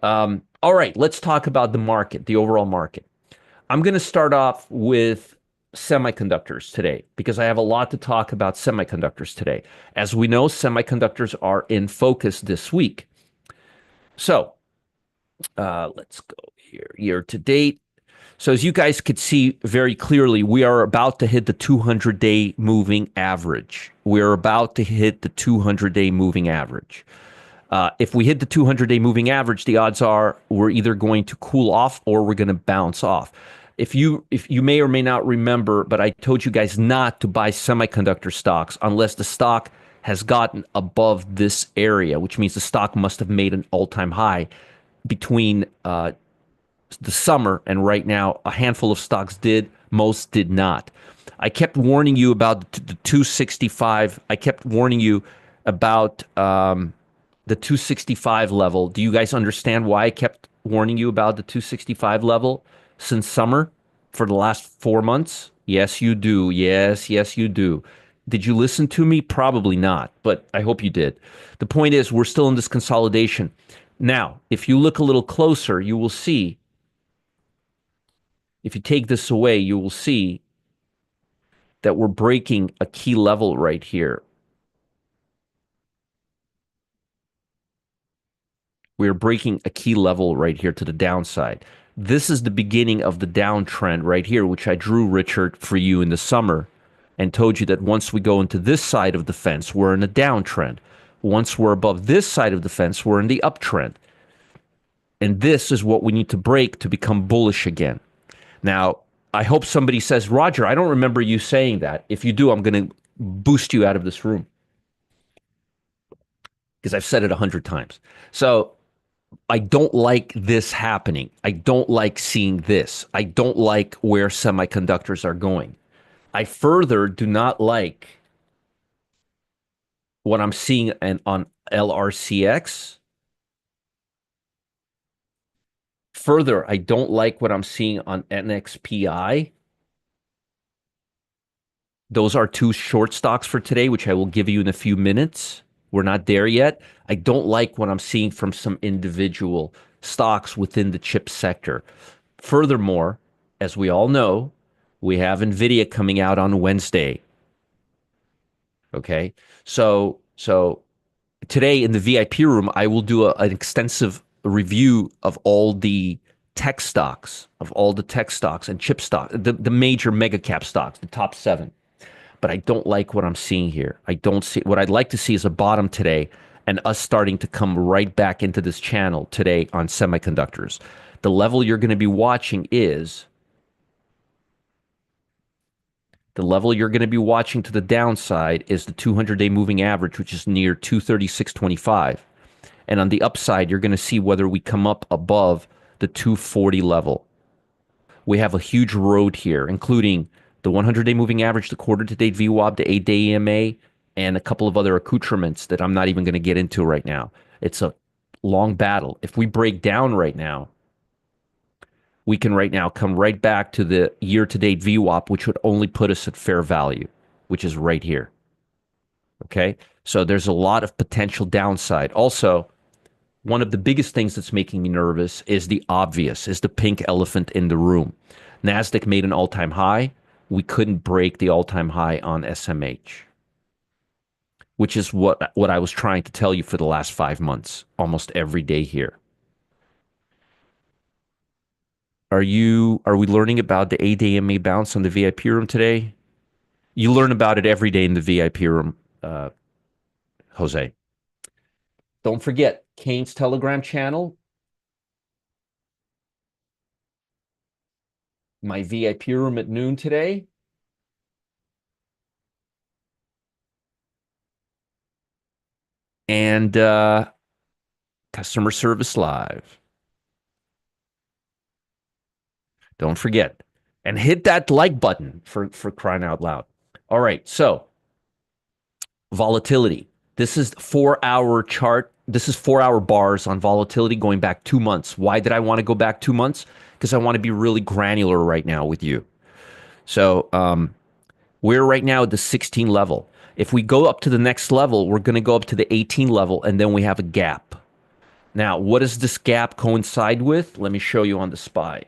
[SPEAKER 1] All right, let's talk about the market, the overall market. I'm going to start off with semiconductors today because I have a lot to talk about semiconductors today. As we know, semiconductors are in focus this week. So let's go here, year to date. So as you guys could see very clearly, we are about to hit the 200-day moving average. We're about to hit the 200-day moving average. If we hit the 200-day moving average, the odds are we're either going to cool off or we're going to bounce off. If you may or may not remember, but I told you guys not to buy semiconductor stocks unless the stock has gotten above this area, which means the stock must have made an all-time high between the summer, and right now a handful of stocks did, most did not. I kept warning you about the 265. I kept warning you about the 265 level. Do you guys understand why I kept warning you about the 265 level since summer for the last 4 months? Yes, you do. Yes, yes, you do. Did you listen to me? Probably not, but I hope you did. The point is, we're still in this consolidation. Now, if you look a little closer, you will see, if you take this away, you will see that we're breaking a key level right here. We are breaking a key level right here to the downside. This is the beginning of the downtrend right here, which I drew, Richard, for you in the summer and told you that once we go into this side of the fence, we're in a downtrend. Once we're above this side of the fence, we're in the uptrend. And this is what we need to break to become bullish again. Now, I hope somebody says, Roger, I don't remember you saying that. If you do, I'm going to boost you out of this room because I've said it 100 times. So I don't like this happening. I don't like seeing this. I don't like where semiconductors are going. I further do not like what I'm seeing on LRCX. Further, I don't like what I'm seeing on NXPI. Those are two short stocks for today, which I will give you in a few minutes. We're not there yet. I don't like what I'm seeing from some individual stocks within the chip sector. Furthermore, as we all know, we have Nvidia coming out on Wednesday. Okay. So today in the VIP room, I will do an extensive review of all the tech stocks, and chip stocks, the major mega cap stocks, the top seven. But I don't like what I'm seeing here. I don't see what I'd like to see is a bottom today and us starting to come right back into this channel today on semiconductors. The level you're going to be watching is the level you're going to be watching to the downside is the 200-day moving average, which is near 236.25. And on the upside, you're going to see whether we come up above the 240 level. We have a huge road here, including the 100-day moving average, the quarter-to-date VWAP, the 8-day EMA, and a couple of other accoutrements that I'm not even going to get into right now. It's a long battle. If we break down right now, we can right now come right back to the year-to-date VWAP, which would only put us at fair value, which is right here. Okay? So there's a lot of potential downside. Also, one of the biggest things that's making me nervous is the obvious, is the pink elephant in the room. NASDAQ made an all-time high. We couldn't break the all-time high on SMH, which is what I was trying to tell you for the last 5 months, almost every day here. Are we learning about the ADMA bounce on the VIP room today? You learn about it every day in the VIP room, Jose. Don't forget, Kane's Telegram channel, my VIP room at noon today, and customer service live. Don't forget. And hit that like button for crying out loud. All right, so volatility. This is 4 hour chart. This is 4 hour bars on volatility going back 2 months. Why did I want to go back 2 months? Because I want to be really granular right now with you. So we're right now at the 16 level. If we go up to the next level, we're going to go up to the 18 level, and then we have a gap. Now, what does this gap coincide with? Let me show you on the SPY.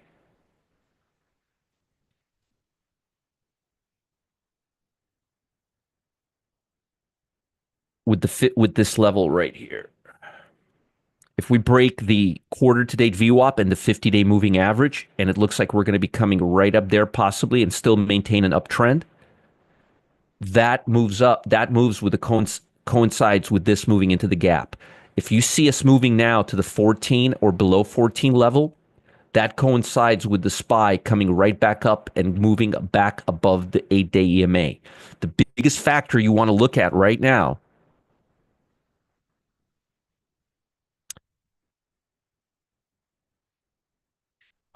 [SPEAKER 1] With the fit with this level right here. If we break the quarter to date VWAP and the 50-day moving average, and it looks like we're going to be coming right up there possibly and still maintain an uptrend, that moves up. That moves with the coincides with this moving into the gap. If you see us moving now to the 14 or below 14 level, that coincides with the SPY coming right back up and moving back above the 8-day EMA. The biggest factor you want to look at right now,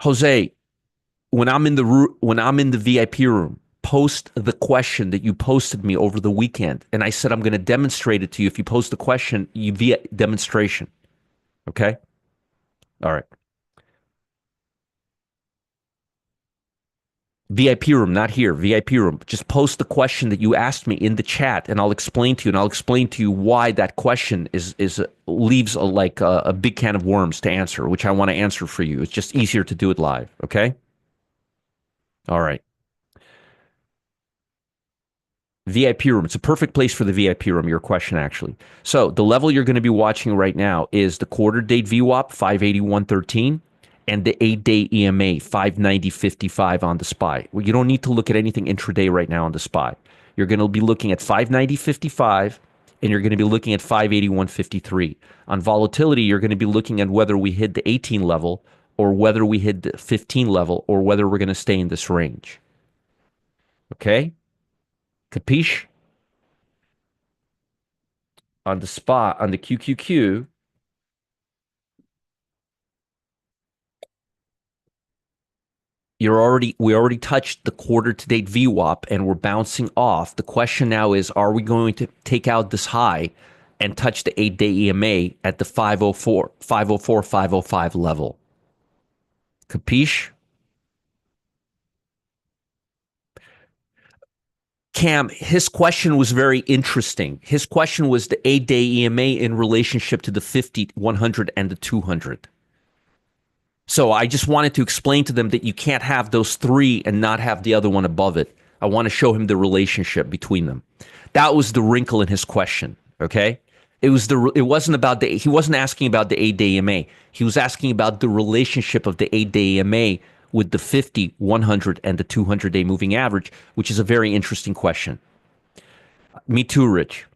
[SPEAKER 1] Jose, when I'm in the VIP room, post the question that you posted me over the weekend, and I said I'm going to demonstrate it to you. If you post the question, you via demonstration. Okay. All right. VIP room, not here. VIP room. Just post the question that you asked me in the chat, and I'll explain to you. And I'll explain to you why that question is leaves a big can of worms to answer, which I want to answer for you. It's just easier to do it live. Okay. All right. VIP room. It's a perfect place for the VIP room, your question, actually. So the level you're going to be watching right now is the quarter date VWAP, 581.13, and the 8-day EMA, 590.55 on the SPY. Well, you don't need to look at anything intraday right now on the SPY. You're going to be looking at 590.55, and you're going to be looking at 581.53. On volatility, you're going to be looking at whether we hit the 18 level or whether we hit the 15 level or whether we're going to stay in this range. Okay? Capiche? On the spot on the QQQ, we already touched the quarter to date VWAP and we're bouncing off. The question now is, are we going to take out this high and touch the 8-day EMA at the 504, 504, 505 level? Capiche? Cam, his question was very interesting. His question was the 8-day EMA in relationship to the 50, 100, and the 200. So I just wanted to explain to them that you can't have those three and not have the other one above it. I want to show him the relationship between them. That was the wrinkle in his question. Okay. It wasn't about he wasn't asking about the 8-day EMA. He was asking about the relationship of the 8-day EMA with the 50, 100, and the 200-day moving average, which is a very interesting question. Me too, Rich.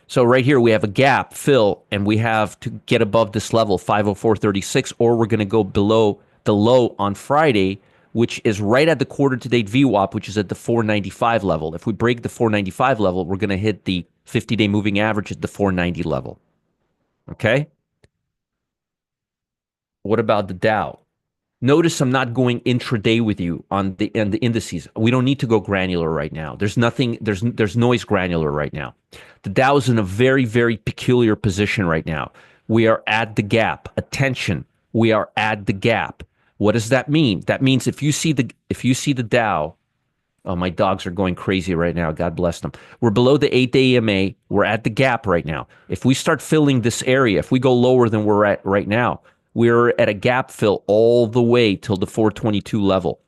[SPEAKER 1] So right here we have a gap fill, and we have to get above this level, 504.36, or we're going to go below the low on Friday, which is right at the quarter to date VWAP, which is at the 495 level. If we break the 495 level, we're going to hit the 50-day moving average at the 490 level. Okay? What about the Dow? Notice I'm not going intraday with you on the indices. We don't need to go granular right now. There's nothing. There's noise granular right now. The Dow is in a very, very peculiar position right now. We are at the gap. Attention. We are at the gap. What does that mean? That means if you see the Dow. Oh, my dogs are going crazy right now. God bless them. We're below the 8-day EMA. We're at the gap right now. If we start filling this area, if we go lower than we're at right now, we're at a gap fill all the way till the 422 level.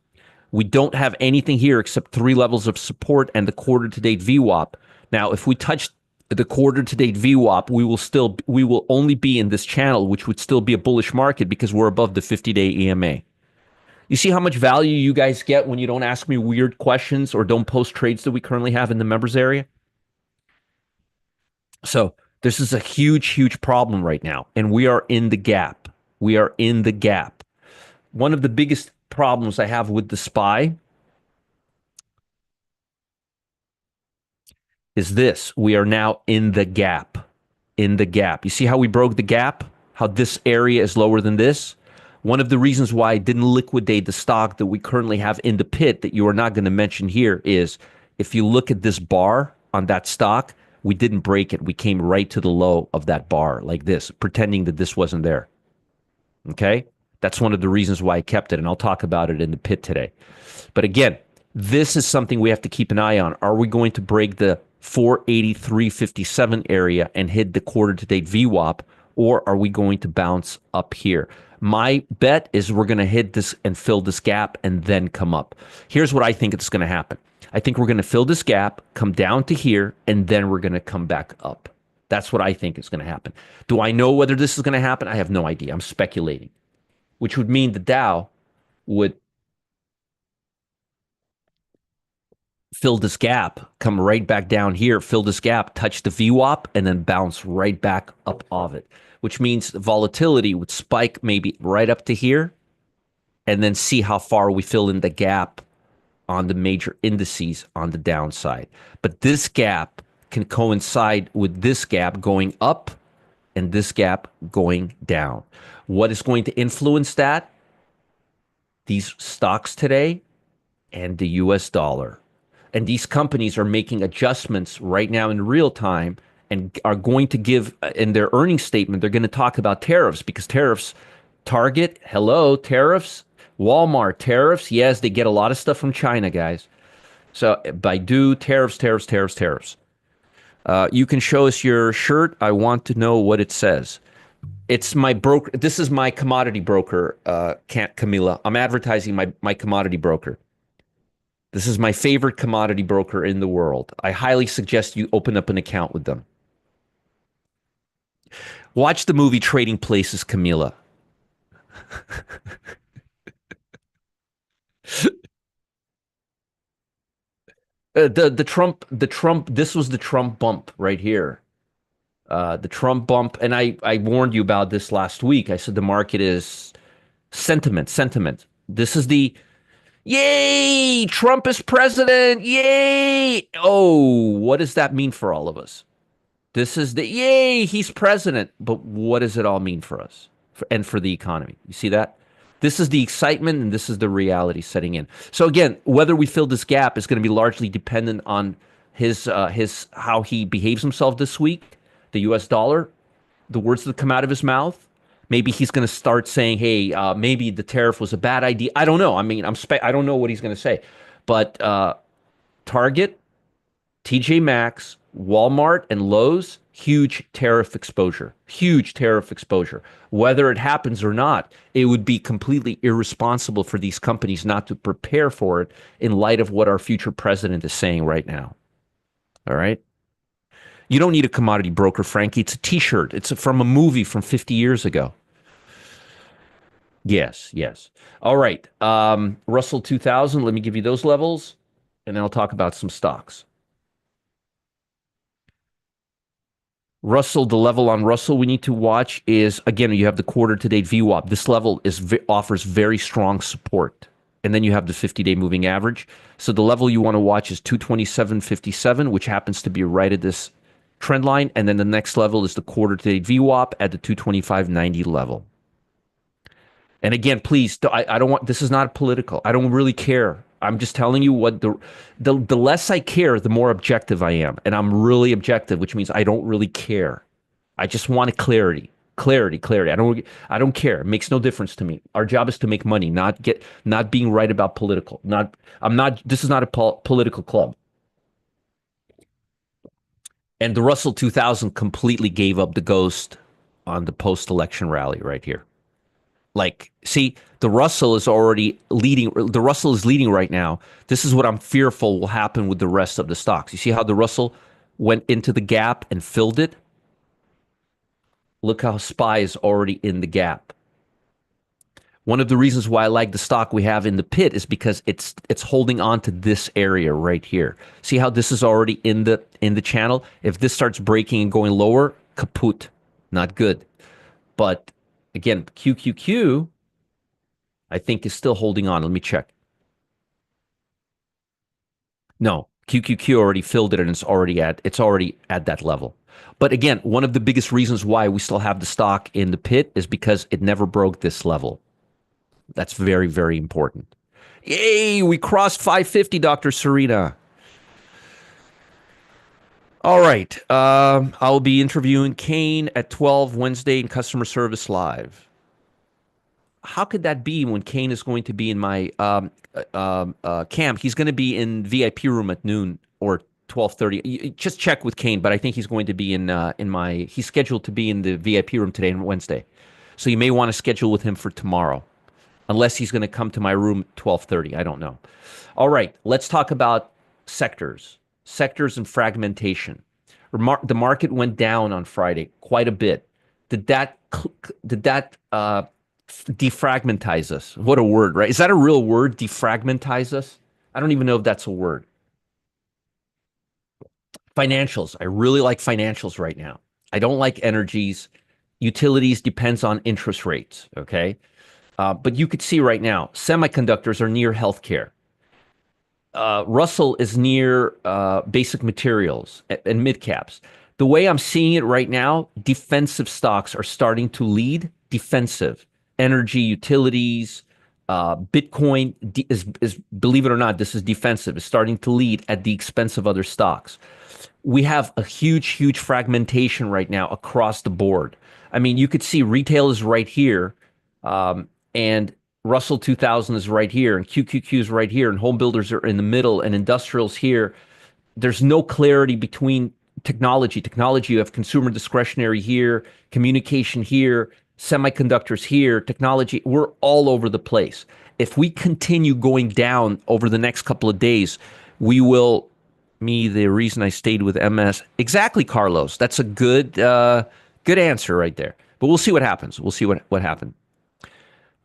[SPEAKER 1] We don't have anything here except three levels of support and the quarter to date VWAP. Now, if we touch the quarter to date VWAP, we will only be in this channel, which would still be a bullish market because we're above the 50-day EMA. You see how much value you guys get when you don't ask me weird questions or don't post trades that we currently have in the members area? So this is a huge, huge problem right now, and we are in the gap. We are in the gap. One of the biggest problems I have with the SPY is this. We are now in the gap. In the gap. You see how we broke the gap? How this area is lower than this? One of the reasons why I didn't liquidate the stock that we currently have in the pit that you are not going to mention here is if you look at this bar on that stock, we didn't break it. We came right to the low of that bar like this, pretending that this wasn't there. Okay? That's one of the reasons why I kept it, and I'll talk about it in the pit today. But again, this is something we have to keep an eye on. Are we going to break the 483.57 area and hit the quarter to date VWAP, or are we going to bounce up here? My bet is we're going to hit this and fill this gap and then come up. Here's what I think is going to happen. I think we're going to fill this gap, come down to here, and then we're going to come back up. That's what I think is going to happen. Do I know whether this is going to happen? I have no idea. I'm speculating, which would mean the Dow would fill this gap, come right back down here, fill this gap, touch the VWAP, and then bounce right back up of it, which means the volatility would spike maybe right up to here and then see how far we fill in the gap on the major indices on the downside. But this gap can coincide with this gap going up and this gap going down. What is going to influence that? these stocks today and the US dollar. And these companies are making adjustments right now in real time and are going to give in their earnings statement, they're going to talk about tariffs because tariffs, Target, hello, tariffs, Walmart, tariffs. Yes, they get a lot of stuff from China, guys. So Baidu, tariffs, tariffs, tariffs, tariffs. You can show us your shirt. I want to know what it says. It's my broker. This is my commodity broker, Camila. I'm advertising my commodity broker. This is my favorite commodity broker in the world. I highly suggest you open up an account with them. Watch the movie Trading Places, Camila. The Trump. This was the Trump bump right here. The Trump bump, and I warned you about this last week. I said the market is sentiment. This is the yay, Trump is president. Yay. Oh, what does that mean for all of us? This is the yay, he's president. But what does it all mean for us and for the economy? You see that? This is the excitement and this is the reality setting in. So again, whether we fill this gap is going to be largely dependent on his how he behaves himself this week, the US dollar, the words that come out of his mouth. Maybe he's going to start saying, "Hey, maybe the tariff was a bad idea." I don't know. I mean, I don't know what he's going to say, but Target, TJ Maxx, Walmart, and Lowe's, huge tariff exposure. Huge tariff exposure. Whether it happens or not, it would be completely irresponsible for these companies not to prepare for it in light of what our future president is saying right now. All right. You don't need a commodity broker, Frankie. It's a t-shirt. It's from a movie from 50 years ago. Yes, yes. All right. Russell 2000, let me give you those levels, and then I'll talk about some stocks. Russell, the level on Russell we need to watch is, again, you have the quarter to date VWAP. This level offers very strong support. And then you have the 50-day moving average. So the level you want to watch is 227.57, which happens to be right at this trend line. And then the next level is the quarter to date VWAP at the 225.90 level. And again, please, I don't want, this is not political. I don't really care. I'm just telling you what the less I care, the more objective I am. And I'm really objective, which means I don't really care. I just want a clarity. Clarity, clarity. I don't care. It makes no difference to me. Our job is to make money, not being right about political. This is not a political club. And the Russell 2000 completely gave up the ghost on the post-election rally right here. Like, see, the Russell is already leading. The Russell is leading right now. This is what I'm fearful will happen with the rest of the stocks. You see how the Russell went into the gap and filled it? Look how SPY is already in the gap. One of the reasons why I like the stock we have in the pit is because it's holding on to this area right here. See how this is already in the channel? If this starts breaking and going lower, kaput. Not good. But again, QQQ, I think, is still holding on. Let me check. No, QQQ already filled it and it's already at that level. But again, one of the biggest reasons why we still have the stock in the pit is because it never broke this level. That's very, very important. Yay, we crossed 550, Dr. Serena. All right. I'll be interviewing Kane at 12 Wednesday in Customer Service Live. How could that be when Kane is going to be in my camp? He's going to be in VIP room at noon or 12:30. Just check with Kane, but I think he's going to be in my. He's scheduled to be in the VIP room today and Wednesday, so you may want to schedule with him for tomorrow, unless he's going to come to my room at 12:30. I don't know. All right, let's talk about sectors and fragmentation. The market went down on Friday quite a bit. Did that defragmentize us? What a word, right? Is that a real word? Defragmentize us? I don't even know if that's a word. Financials. I really like financials right now. I don't like energies. Utilities depends on interest rates. Okay. But you could see right now, semiconductors are near healthcare. Russell is near basic materials and mid caps. The way I'm seeing it right now, defensive stocks are starting to lead defensive energy, utilities, Bitcoin is, believe it or not, this is defensive. Is starting to lead at the expense of other stocks. We have a huge fragmentation right now across the board. I mean, you could see retail is right here, and Russell 2000 is right here, and QQQ is right here, and home builders are in the middle, and industrials here. There's no clarity between technology. Technology, you have consumer discretionary here, communication here, semiconductors here, technology. We're all over the place. If we continue going down over the next couple of days, we will. The reason I stayed with MS. Exactly, Carlos. That's a good answer right there. But we'll see what happens. We'll see what happens.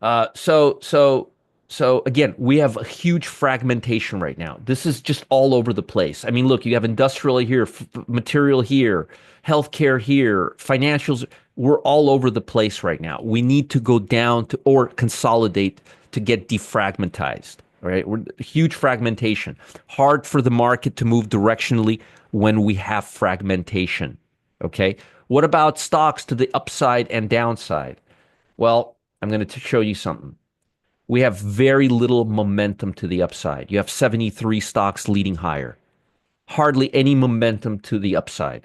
[SPEAKER 1] Uh, so so so again, we have a huge fragmentation right now. This is just all over the place. I mean, look, you have industrial here, material here, healthcare here, financials. We're all over the place right now. We need to go down to or consolidate to get defragmentized. All right, we're huge fragmentation. Hard for the market to move directionally when we have fragmentation. Okay, what about stocks to the upside and downside? Well, I'm going to show you something. We have very little momentum to the upside. You have 73 stocks leading higher. Hardly any momentum to the upside.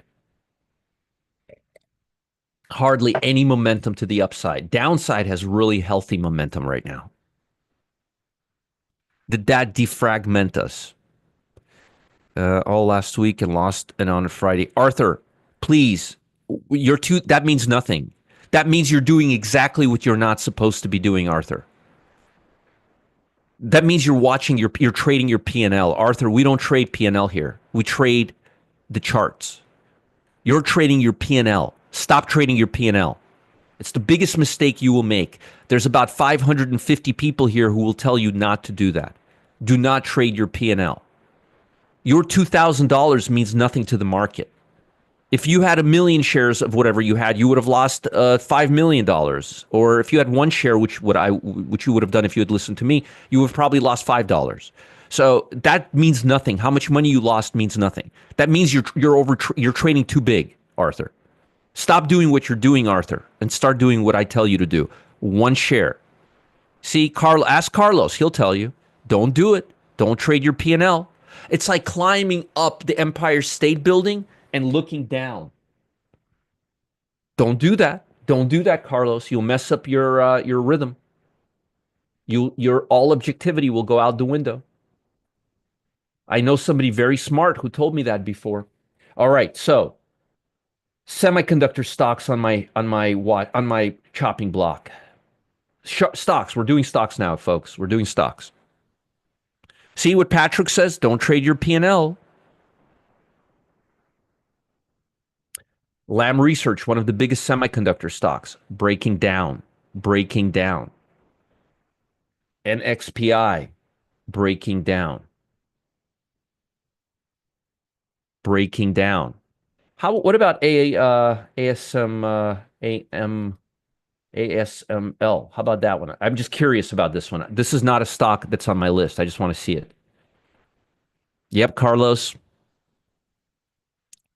[SPEAKER 1] Hardly any momentum to the upside. Downside has really healthy momentum right now. Did that defragment us? All last week and lost and on a Friday. Arthur, please, that means nothing. That means you're doing exactly what you're not supposed to be doing, Arthur. That means you're trading your P&L. Arthur, we don't trade P&L here. We trade the charts. You're trading your P&L. Stop trading your P&L. It's the biggest mistake you will make. There's about 550 people here who will tell you not to do that. Do not trade your P&L. Your $2,000 means nothing to the market. If you had 1 million shares of whatever you had, you would have lost $5 million. Or if you had one share, which you would have done if you had listened to me, you would have probably lost $5. So that means nothing. How much money you lost means nothing. That means you're trading too big, Arthur. Stop doing what you're doing, Arthur, and start doing what I tell you to do. One share. See, ask Carlos. He'll tell you. Don't do it. Don't trade your P&L. It's like climbing up the Empire State Building and looking down. Don't do that. Don't do that, Carlos. You'll mess up your rhythm. Your all objectivity will go out the window. I know somebody very smart who told me that before. All right, so semiconductor stocks on my chopping block. Stocks. We're doing stocks now, folks. We're doing stocks. See what Patrick says? Don't trade your P&L. Lam Research, one of the biggest semiconductor stocks, breaking down. NXPI, breaking down. What about ASML? How about that one? I'm just curious about this one. This is not a stock that's on my list. I just want to see it. Yep, Carlos.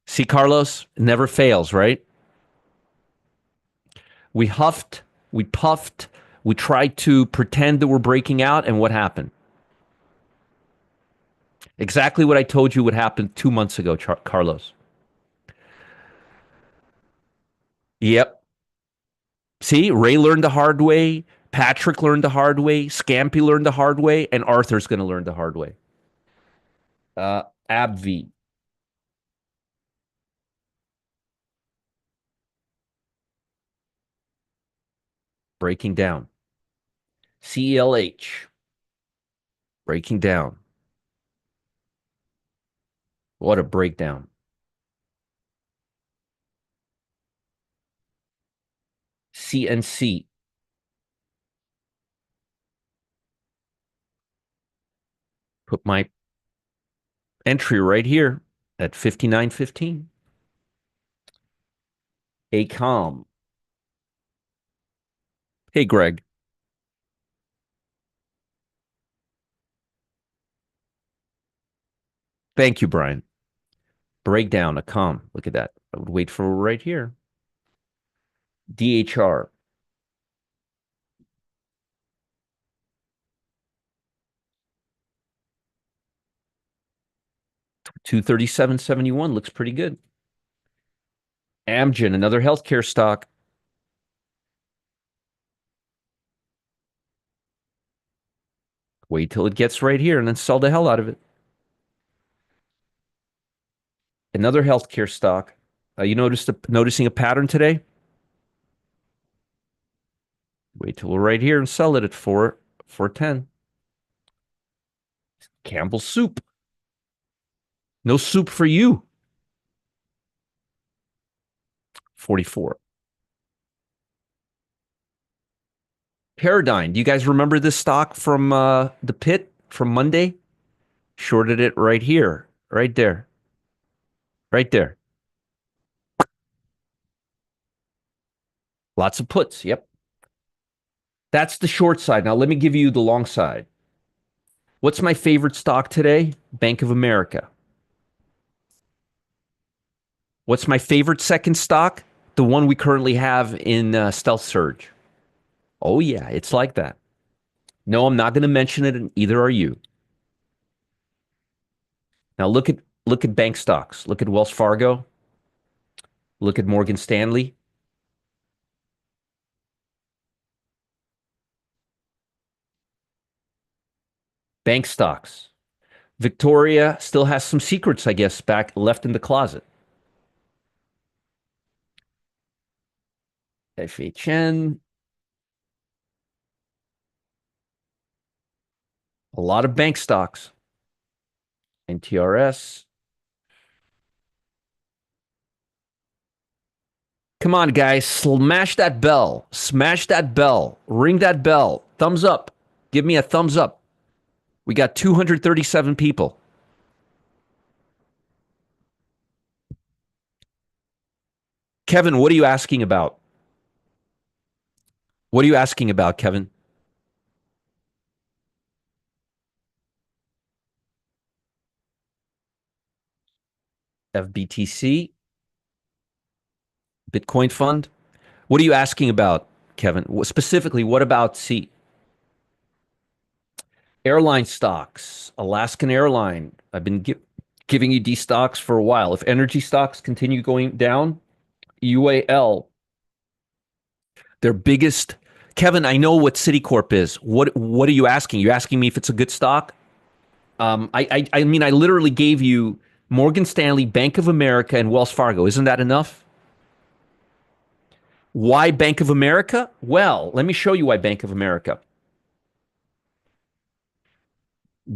[SPEAKER 1] See, Carlos, it never fails, right? We huffed, we puffed, we tried to pretend that we're breaking out, and what happened? Exactly what I told you would happen 2 months ago, Carlos. Yep. See, Ray learned the hard way. Patrick learned the hard way. Scampy learned the hard way. And Arthur's going to learn the hard way. AbbVie. Breaking down. CELH. Breaking down. What a breakdown. CNC. Put my entry right here at 59.15. ACOM. Hey, Greg. Thank you, Brian. Breakdown, ACOM. Look at that. I would wait for right here. DHR. 237.71 looks pretty good. Amgen, another healthcare stock. Wait till it gets right here and then sell the hell out of it. Another healthcare stock. You noticing a pattern today? Wait till we're right here and sell it at 410. Campbell's soup. No soup for you. 44. Paradigm. Do you guys remember this stock from the pit from Monday? Shorted it right here, right there, right there. Lots of puts. Yep. That's the short side. Now let me give you the long side. What's my favorite stock today? Bank of America. What's my favorite second stock? The one we currently have in Stealth Surge. Oh yeah, it's like that. No, I'm not going to mention it, and either are you. Now look at bank stocks. Look at Wells Fargo. Look at Morgan Stanley. Bank stocks. Victoria still has some secrets, I guess, back left in the closet. FHN. A lot of bank stocks. NTRS. Come on, guys. Smash that bell. Smash that bell. Ring that bell. Thumbs up. Give me a thumbs up. We got 237 people. Kevin, what are you asking about? What are you asking about, Kevin? FBTC, Bitcoin Fund. What are you asking about, Kevin? Specifically, what about C? Airline stocks, Alaskan Airline. I've been giving you these stocks for a while. If energy stocks continue going down, UAL, their biggest. Kevin, I know what Citicorp is. What are you asking? You're asking me if it's a good stock? I mean, I literally gave you Morgan Stanley, Bank of America, and Wells Fargo. Isn't that enough? Why Bank of America? Well, let me show you why Bank of America.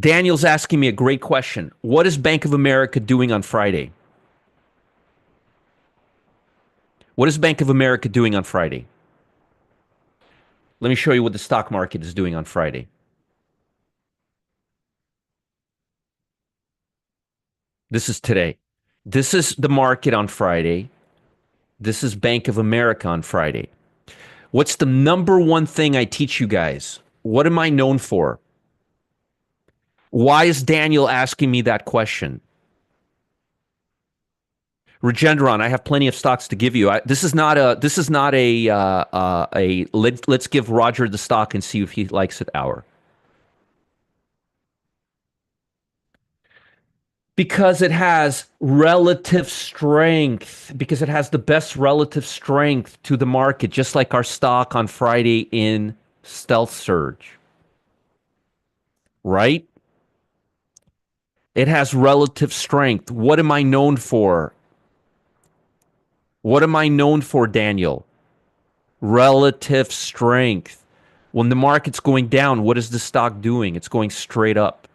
[SPEAKER 1] Daniel's asking me a great question. What is Bank of America doing on Friday? What is Bank of America doing on Friday? Let me show you what the stock market is doing on Friday. This is today. This is the market on Friday. This is Bank of America on Friday. What's the number one thing I teach you guys? What am I known for? Why is Daniel asking me that question? Regendron, I have plenty of stocks to give you. This is not a let's give Roger the stock and see if he likes it hour. Because it has relative strength, because it has the best relative strength to the market, just like our stock on Friday in Stealth Surge. Right? It has relative strength. What am I known for? What am I known for, Daniel? Relative strength. When the market's going down, what is the stock doing? It's going straight up.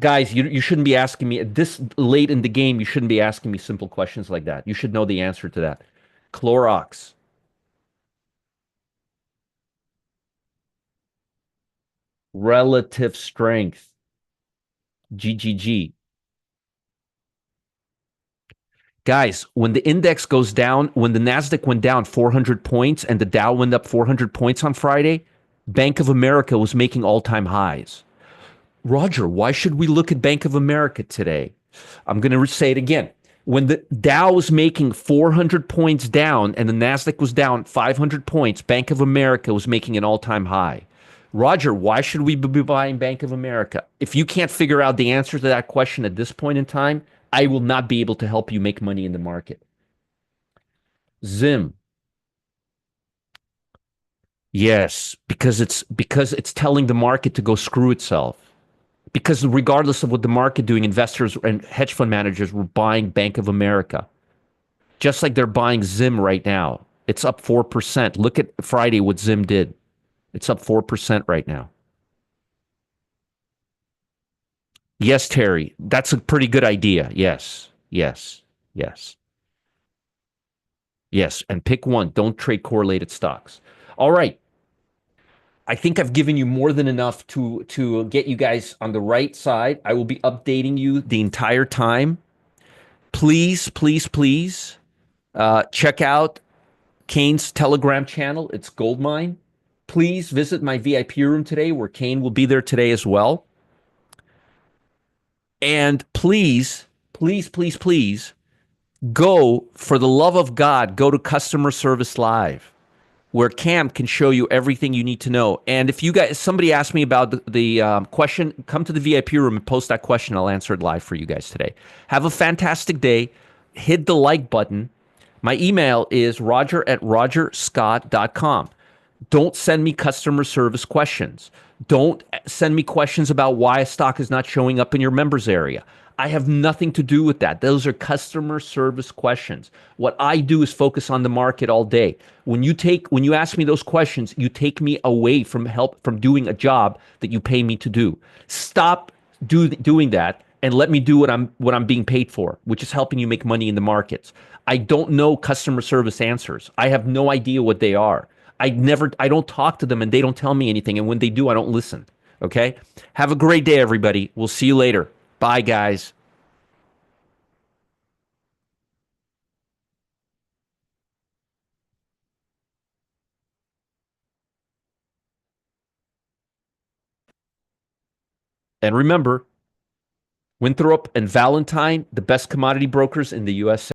[SPEAKER 1] Guys, you shouldn't be asking me this late in the game. You shouldn't be asking me simple questions like that. You should know the answer to that. Clorox. Relative strength. GGG. Guys, when the index goes down, when the NASDAQ went down 400 points and the Dow went up 400 points on Friday, Bank of America was making all-time highs. Roger, why should we look at Bank of America today? I'm going to say it again. When the Dow was making 400 points down and the NASDAQ was down 500 points, Bank of America was making an all-time high. Roger, why should we be buying Bank of America? If you can't figure out the answer to that question at this point in time, I will not be able to help you make money in the market. Zim, yes, because it's telling the market to go screw itself. Because regardless of what the market doing, investors and hedge fund managers were buying Bank of America, just like they're buying Zim right now. It's up 4%. Look at Friday what Zim did. It's up 4% right now. Yes, Terry, that's a pretty good idea. Yes, yes, yes, yes. And pick one. Don't trade correlated stocks. All right. I think I've given you more than enough to get you guys on the right side. I will be updating you the entire time. Please, please, please check out Kane's Telegram channel. It's Goldmine. Please visit my VIP room today, where Kane will be there today as well. And please, please, please, please go, for the love of God, go to Customer Service Live, where Cam can show you everything you need to know. And if you guys, somebody asked me about the question, come to the VIP room and post that question. I'll answer it live for you guys today. Have a fantastic day. Hit the like button. My email is roger@rogerscott.com. Don't send me customer service questions. Don't send me questions about why a stock is not showing up in your members area. I have nothing to do with that. Those are customer service questions. What I do is focus on the market all day. When you ask me those questions, you take me away from doing a job that you pay me to do. Stop doing that and let me do what I'm being paid for, which is helping you make money in the markets. I don't know customer service answers. I have no idea what they are. I don't talk to them and they don't tell me anything. And when they do, I don't listen. Okay. Have a great day, everybody. We'll see you later. Bye, guys. And remember, Winthrop and Valentine, the best commodity brokers in the USA.